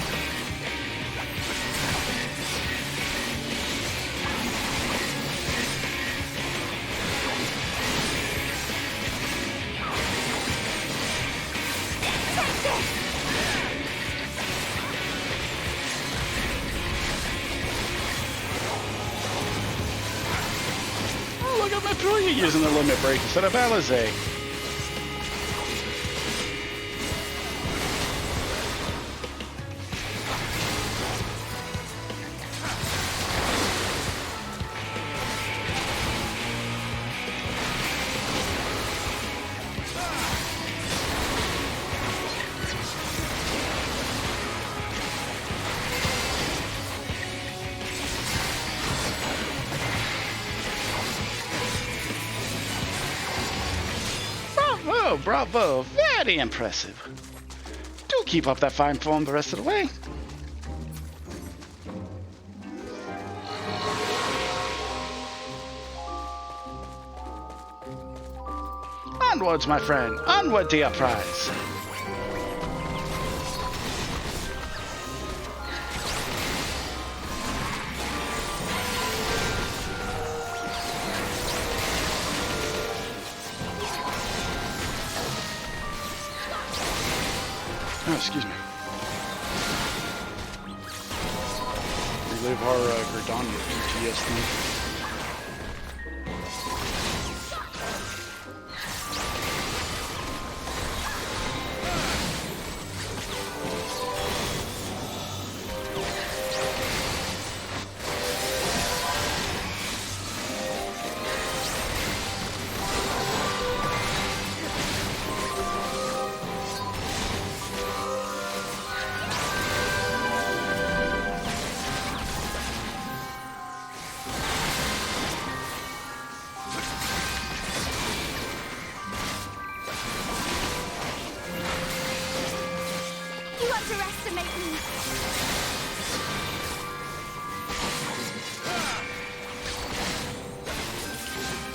Oh, look at Matruya using the limit break instead of Alizé. Oh, bravo. Very impressive. Do keep up that fine form the rest of the way. Onwards, my friend. Onward to your prize. Oh, excuse me. Relive our Gridania PTSD.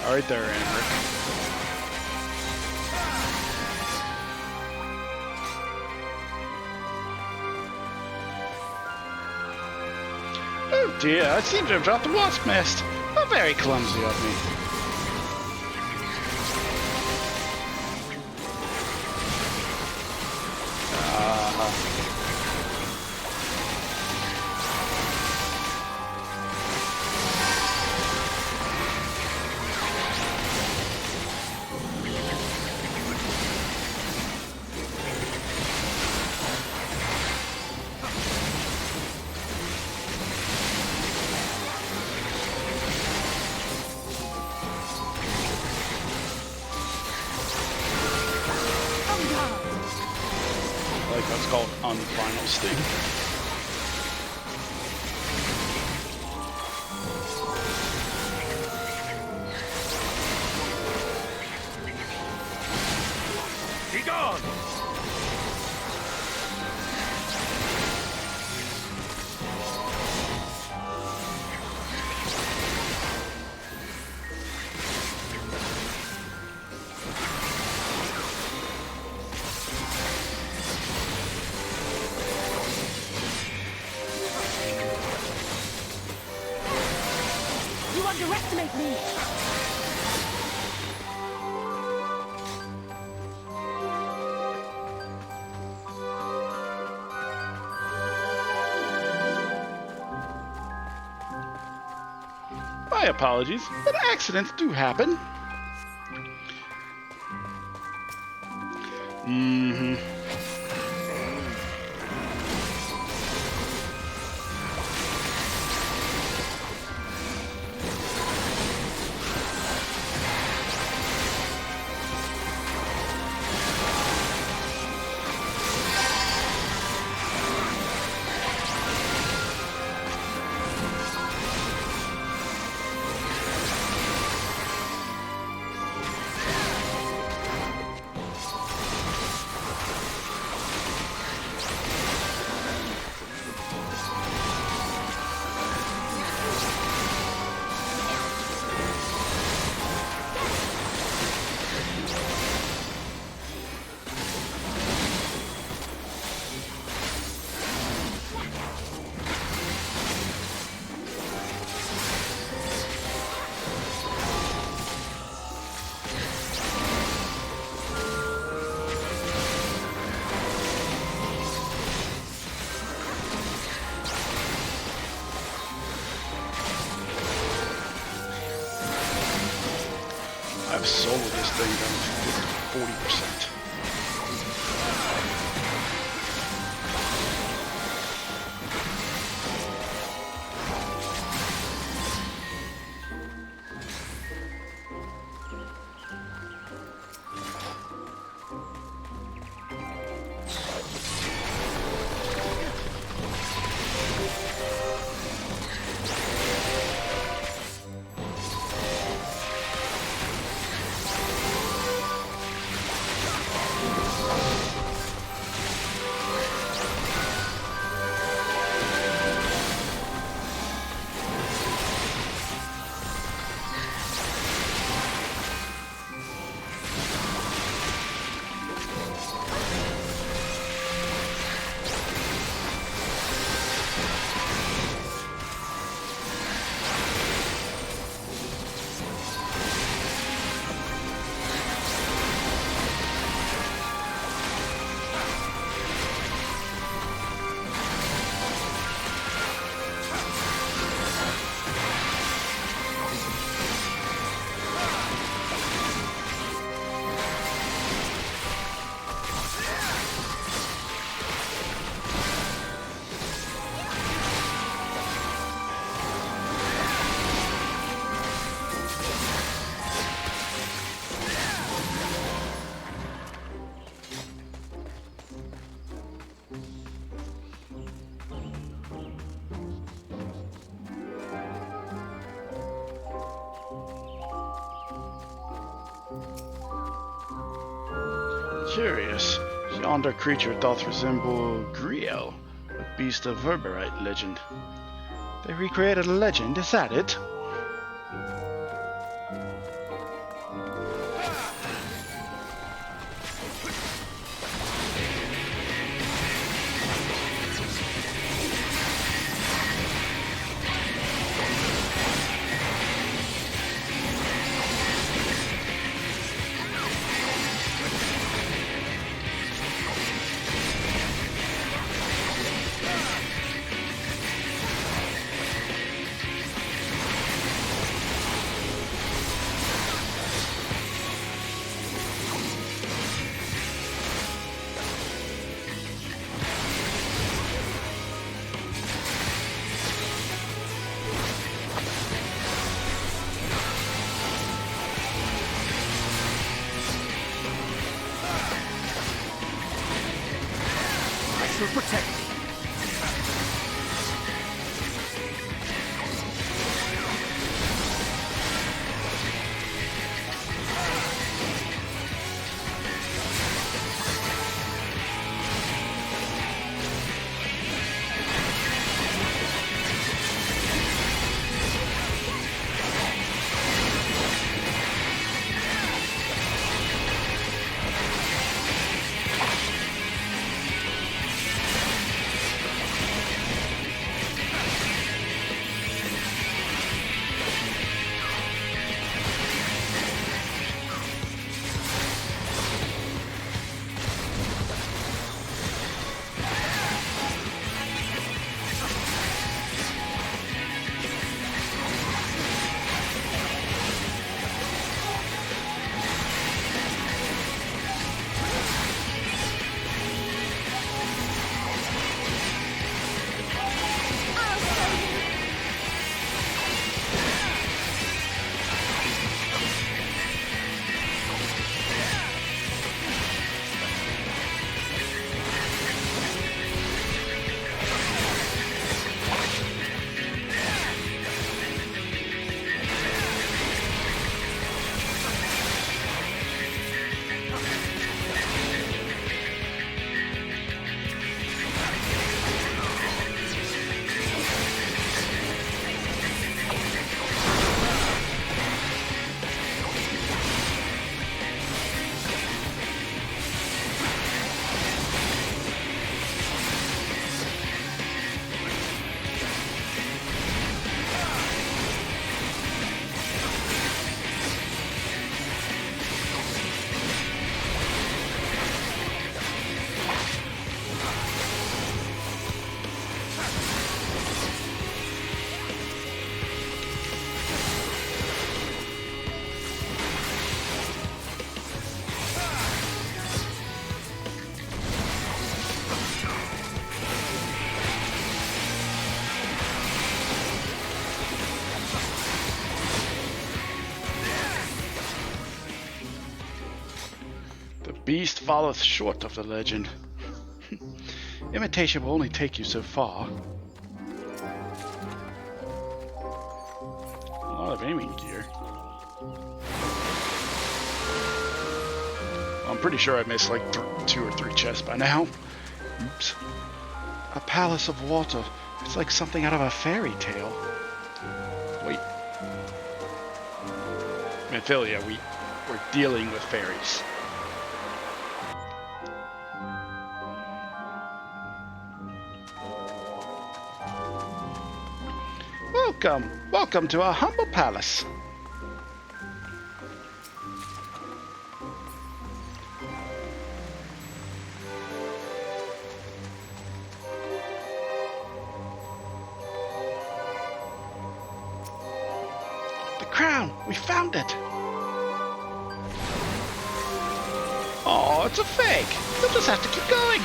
Right there, Amber. Oh dear, I seem to have dropped the wasp nest. How very clumsy of me. That's called Unfinal Sting. Be gone! Underestimate me! My apologies, but accidents do happen. I've sold this thing down to 40%. Curious. Yonder creature doth resemble Griel, a beast of Verberite legend. They recreated a legend, is that it? Protect me. Beast falleth short of the legend. Imitation will only take you so far. A lot of aiming gear. I'm pretty sure I missed like 2 or 3 chests by now. Oops. A palace of water. It's like something out of a fairy tale. Wait. Mephilia, we're dealing with fairies. Welcome to our humble palace. The crown, we found it. Oh, it's a fake. You'll just have to keep going.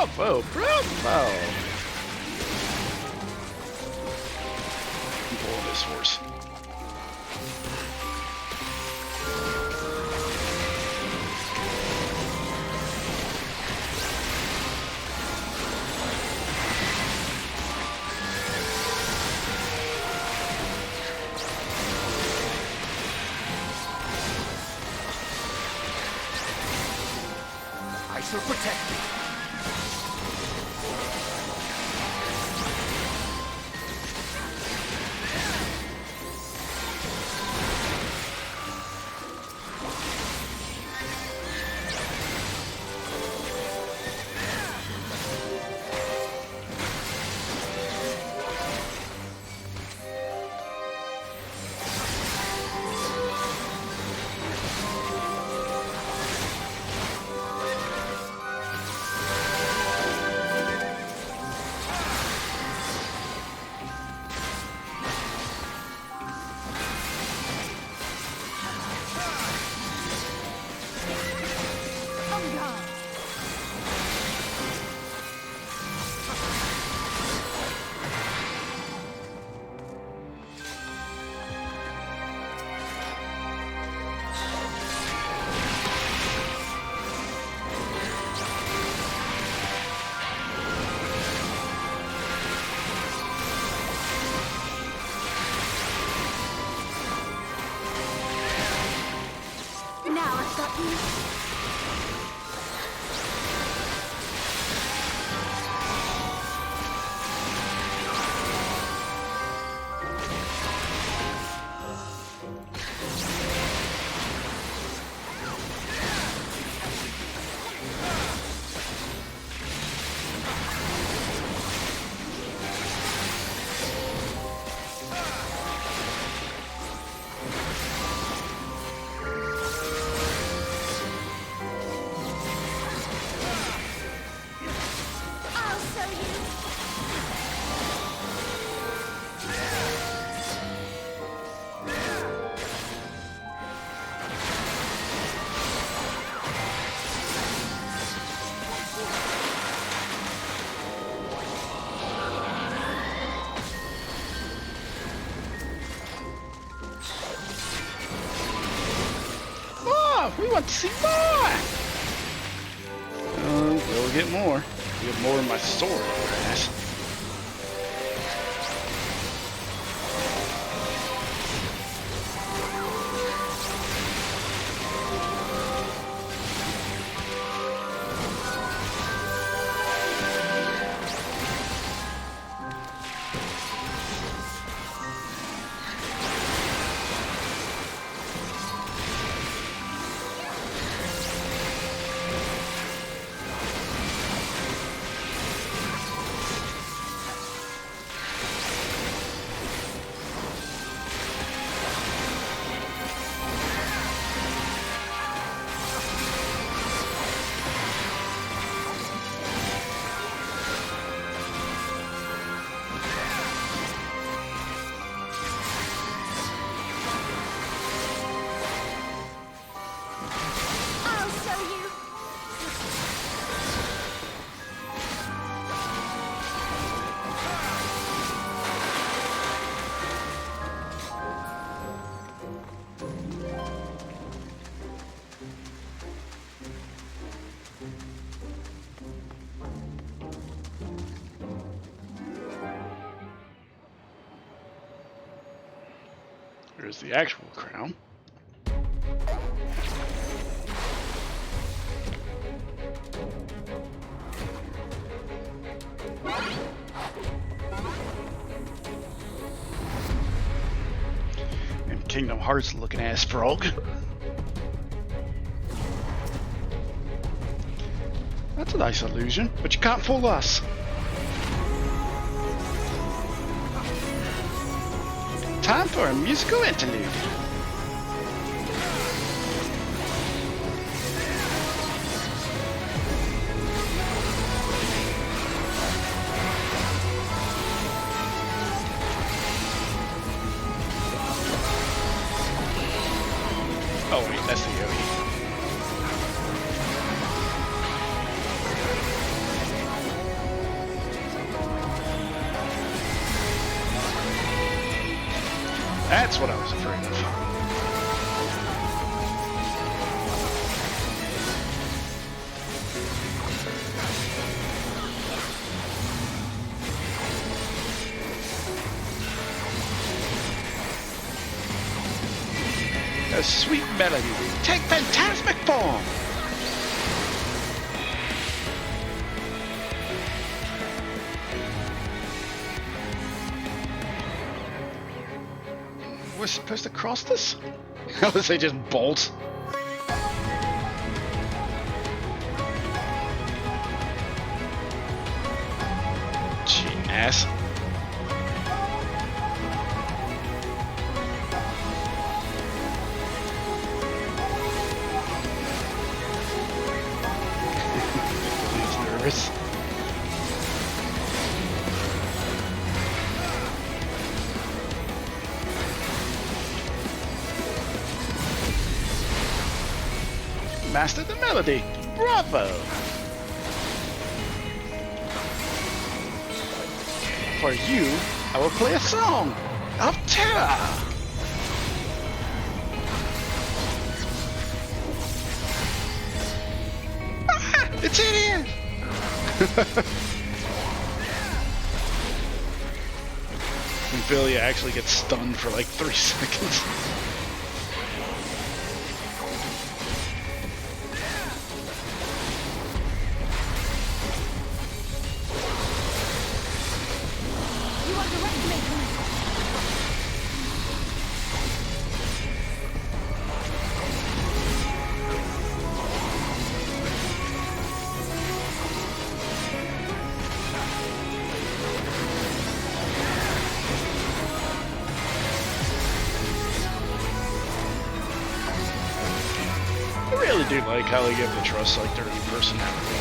Bravo, bravo! I'm pulling this horse. I shall protect thee. We want to see more! We'll get more. Get more in my sword, ass. There's the actual crown. And Kingdom Hearts looking ass frog. That's a nice illusion, but you can't fool us. Time for a musical interlude. Oh wait, that's the Yogi. That's what I was afraid of. A sweet melody. Take phantasmic form! We're supposed to cross this? How does they just bolt? Cheating ass. Nervous. Mastered the melody. Bravo! For you, I will play a song of terror. Ah, it's in here. And Billy actually gets stunned for like 3 seconds. I really do like how they give the trust like their own personality.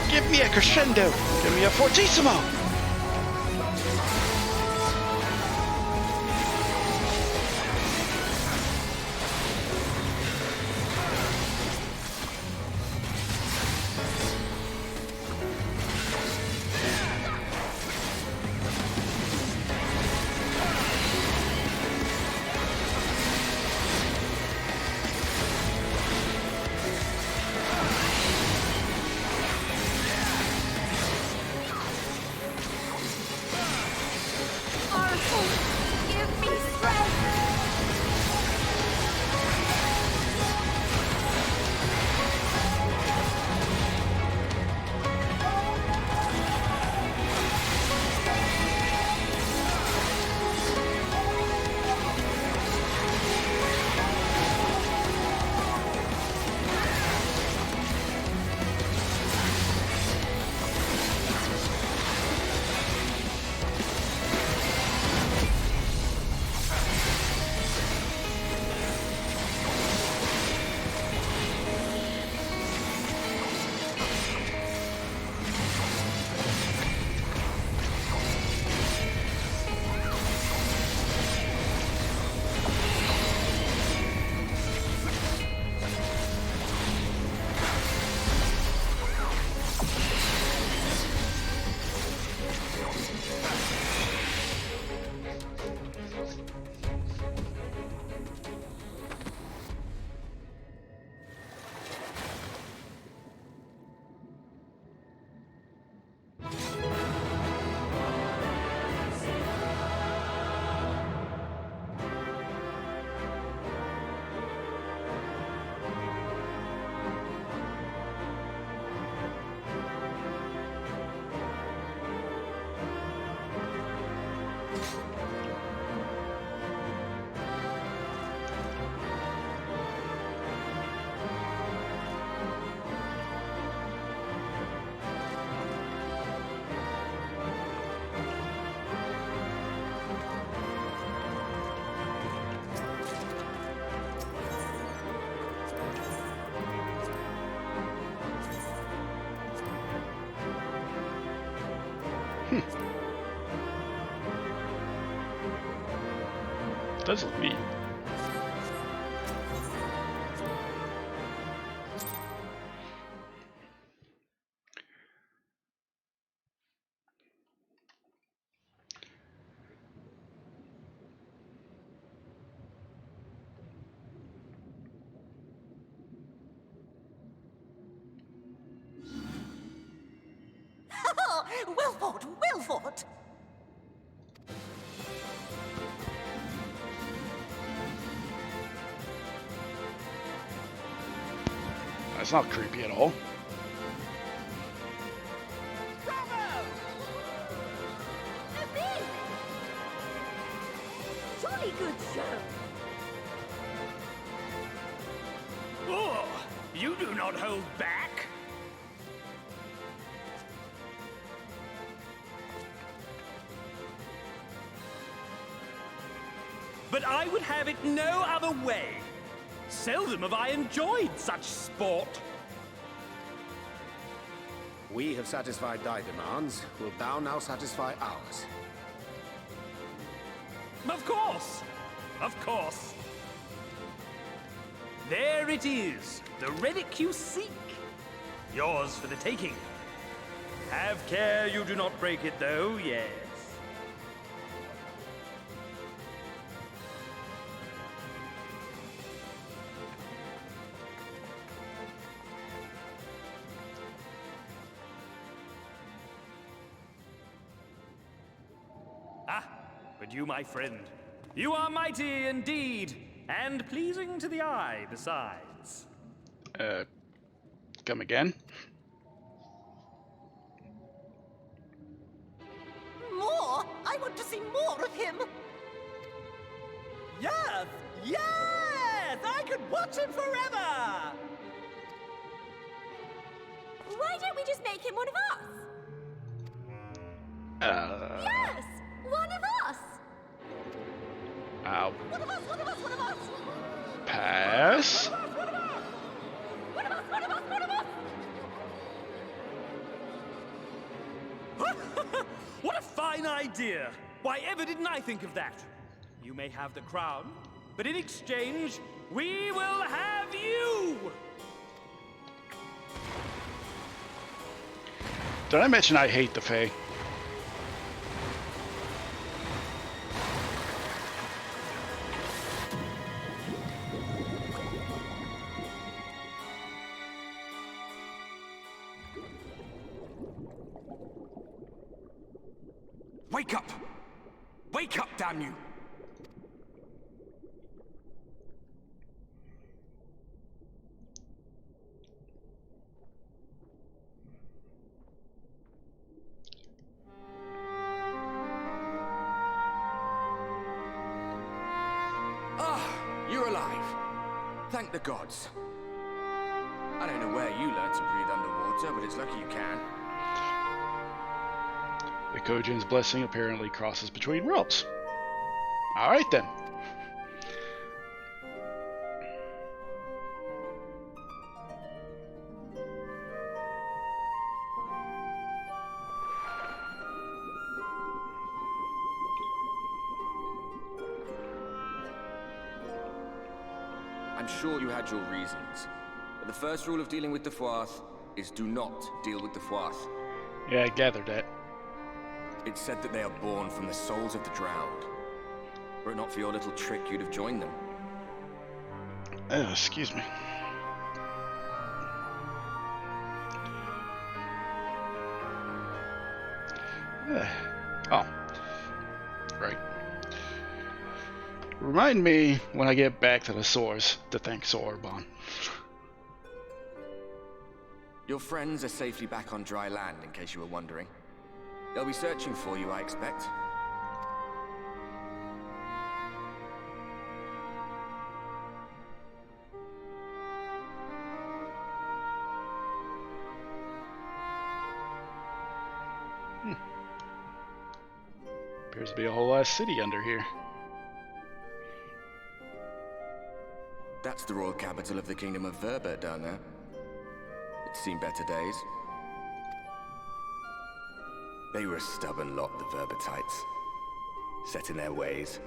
Give me a crescendo! Give me a fortissimo! Does look neat. Well fought, well fought! That's not creepy at all. Jolly good show! Oh, you do not hold back. But I would have it no other way. Seldom have I enjoyed such sport. We have satisfied thy demands. Will thou now satisfy ours? Of course. Of course. There it is, the relic you seek. Yours for the taking. Have care you do not break it, though, yes. Ah, but you, my friend, you are mighty indeed, and pleasing to the eye besides. Come again? More? I want to see more of him! Yes! Yes! I could watch him forever! Why don't we just make him one of us? Yes! One of us! Ow. One of us, one of us, one of us! Pass? One of us, one of us, one of us! What a fine idea! Why ever didn't I think of that? You may have the crown, but in exchange, we will have you! Did I mention I hate the Fae? Wake up! Wake up, damn you! Ah, you're alive. Thank the gods. I don't know where you learned to breathe underwater, but it's lucky you can. The Kojin's blessing apparently crosses between worlds. Alright then. I'm sure you had your reasons. But the first rule of dealing with the Froth is do not deal with the Froth. Yeah, I gathered that. It's said that they are born from the souls of the drowned. Were it not for your little trick, you'd have joined them. Excuse me. Oh. Right. Remind me when I get back to the source to thank Sorbonne. Your friends are safely back on dry land, in case you were wondering. They'll be searching for you, I expect. Appears to be a whole ass city under here. That's the royal capital of the Kingdom of Verbert down there. It's seen better days. They were a stubborn lot, the Verbertites. Set in their ways.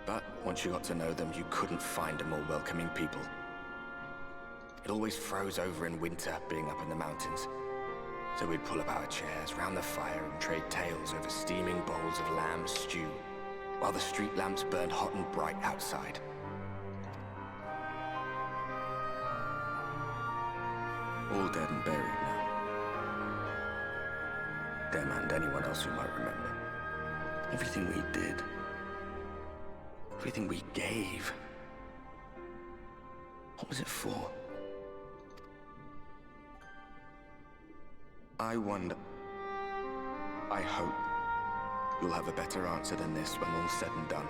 But once you got to know them, you couldn't find a more welcoming people. It always froze over in winter, being up in the mountains. So we'd pull up our chairs round the fire and trade tales over steaming bowls of lamb stew, while the street lamps burned hot and bright outside. All dead and buried now. them and anyone else who might remember. Everything we did. Everything we gave. What was it for? I wonder... I hope you'll have a better answer than this when all's said and done.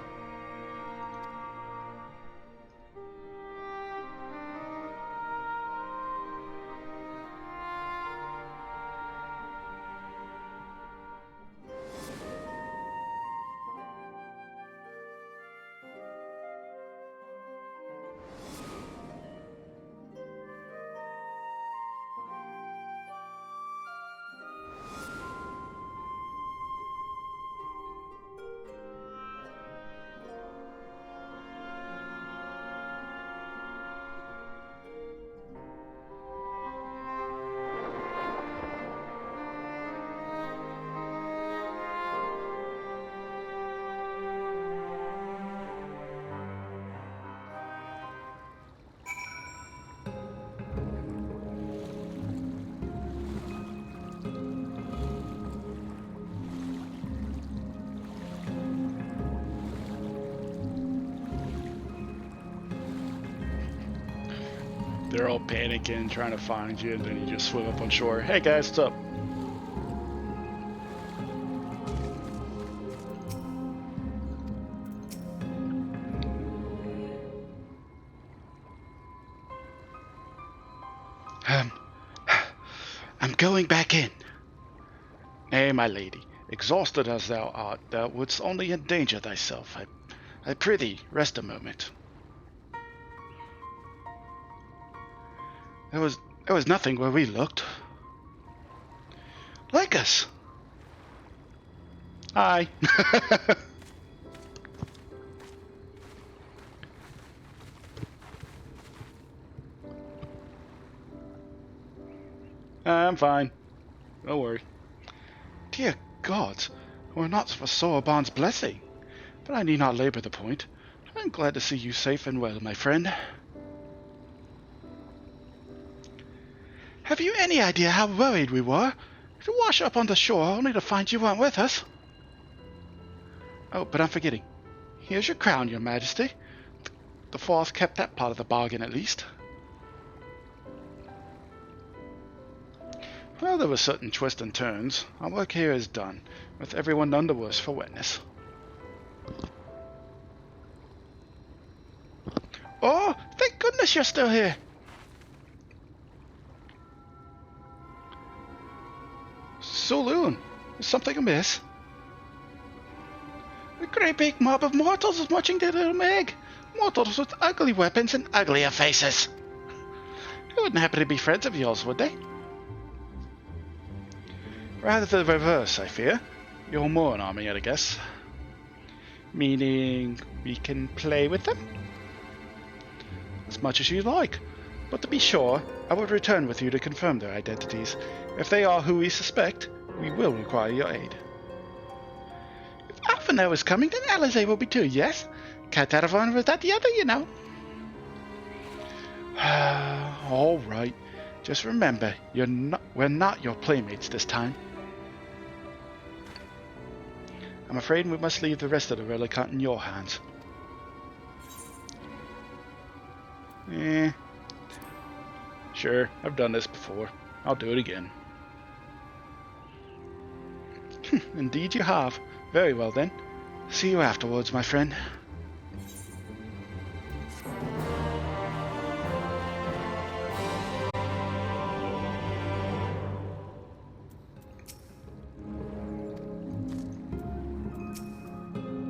They're all panicking, trying to find you, and then you just swim up on shore. Hey guys, what's up? I'm going back in. Nay, my lady, exhausted as thou art, thou wouldst only endanger thyself. I prithee, rest a moment. There was nothing where we looked. Like us. Hi. I'm fine. Don't worry. Dear gods, we're not for Sorbonne's blessing. But I need not labor the point. I'm glad to see you safe and well, my friend. Have you any idea how worried we were? To wash up on the shore only to find you weren't with us. Oh, but I'm forgetting. Here's your crown, your majesty. The fourth kept that part of the bargain at least. Well, there were certain twists and turns. Our work here is done, with everyone none the worse for wetness. Oh, thank goodness you're still here. Saloon, is something amiss? A great big mob of mortals is marching to the Meg. Mortals with ugly weapons and uglier faces. They wouldn't happen to be friends of yours, would they? Rather the reverse, I fear. Eulmore an army, I guess. Meaning we can play with them? As much as you like. But to be sure, I will return with you to confirm their identities. If they are who we suspect, we will require your aid. If Alphinaud is coming, then Alizé will be too, yes? Can't out of one without the other, you know. All right. Just remember, we're not your playmates this time. I'm afraid we must leave the rest of the relic hunt in your hands. Sure, I've done this before. I'll do it again. Indeed you have. Very well then. See you afterwards, my friend.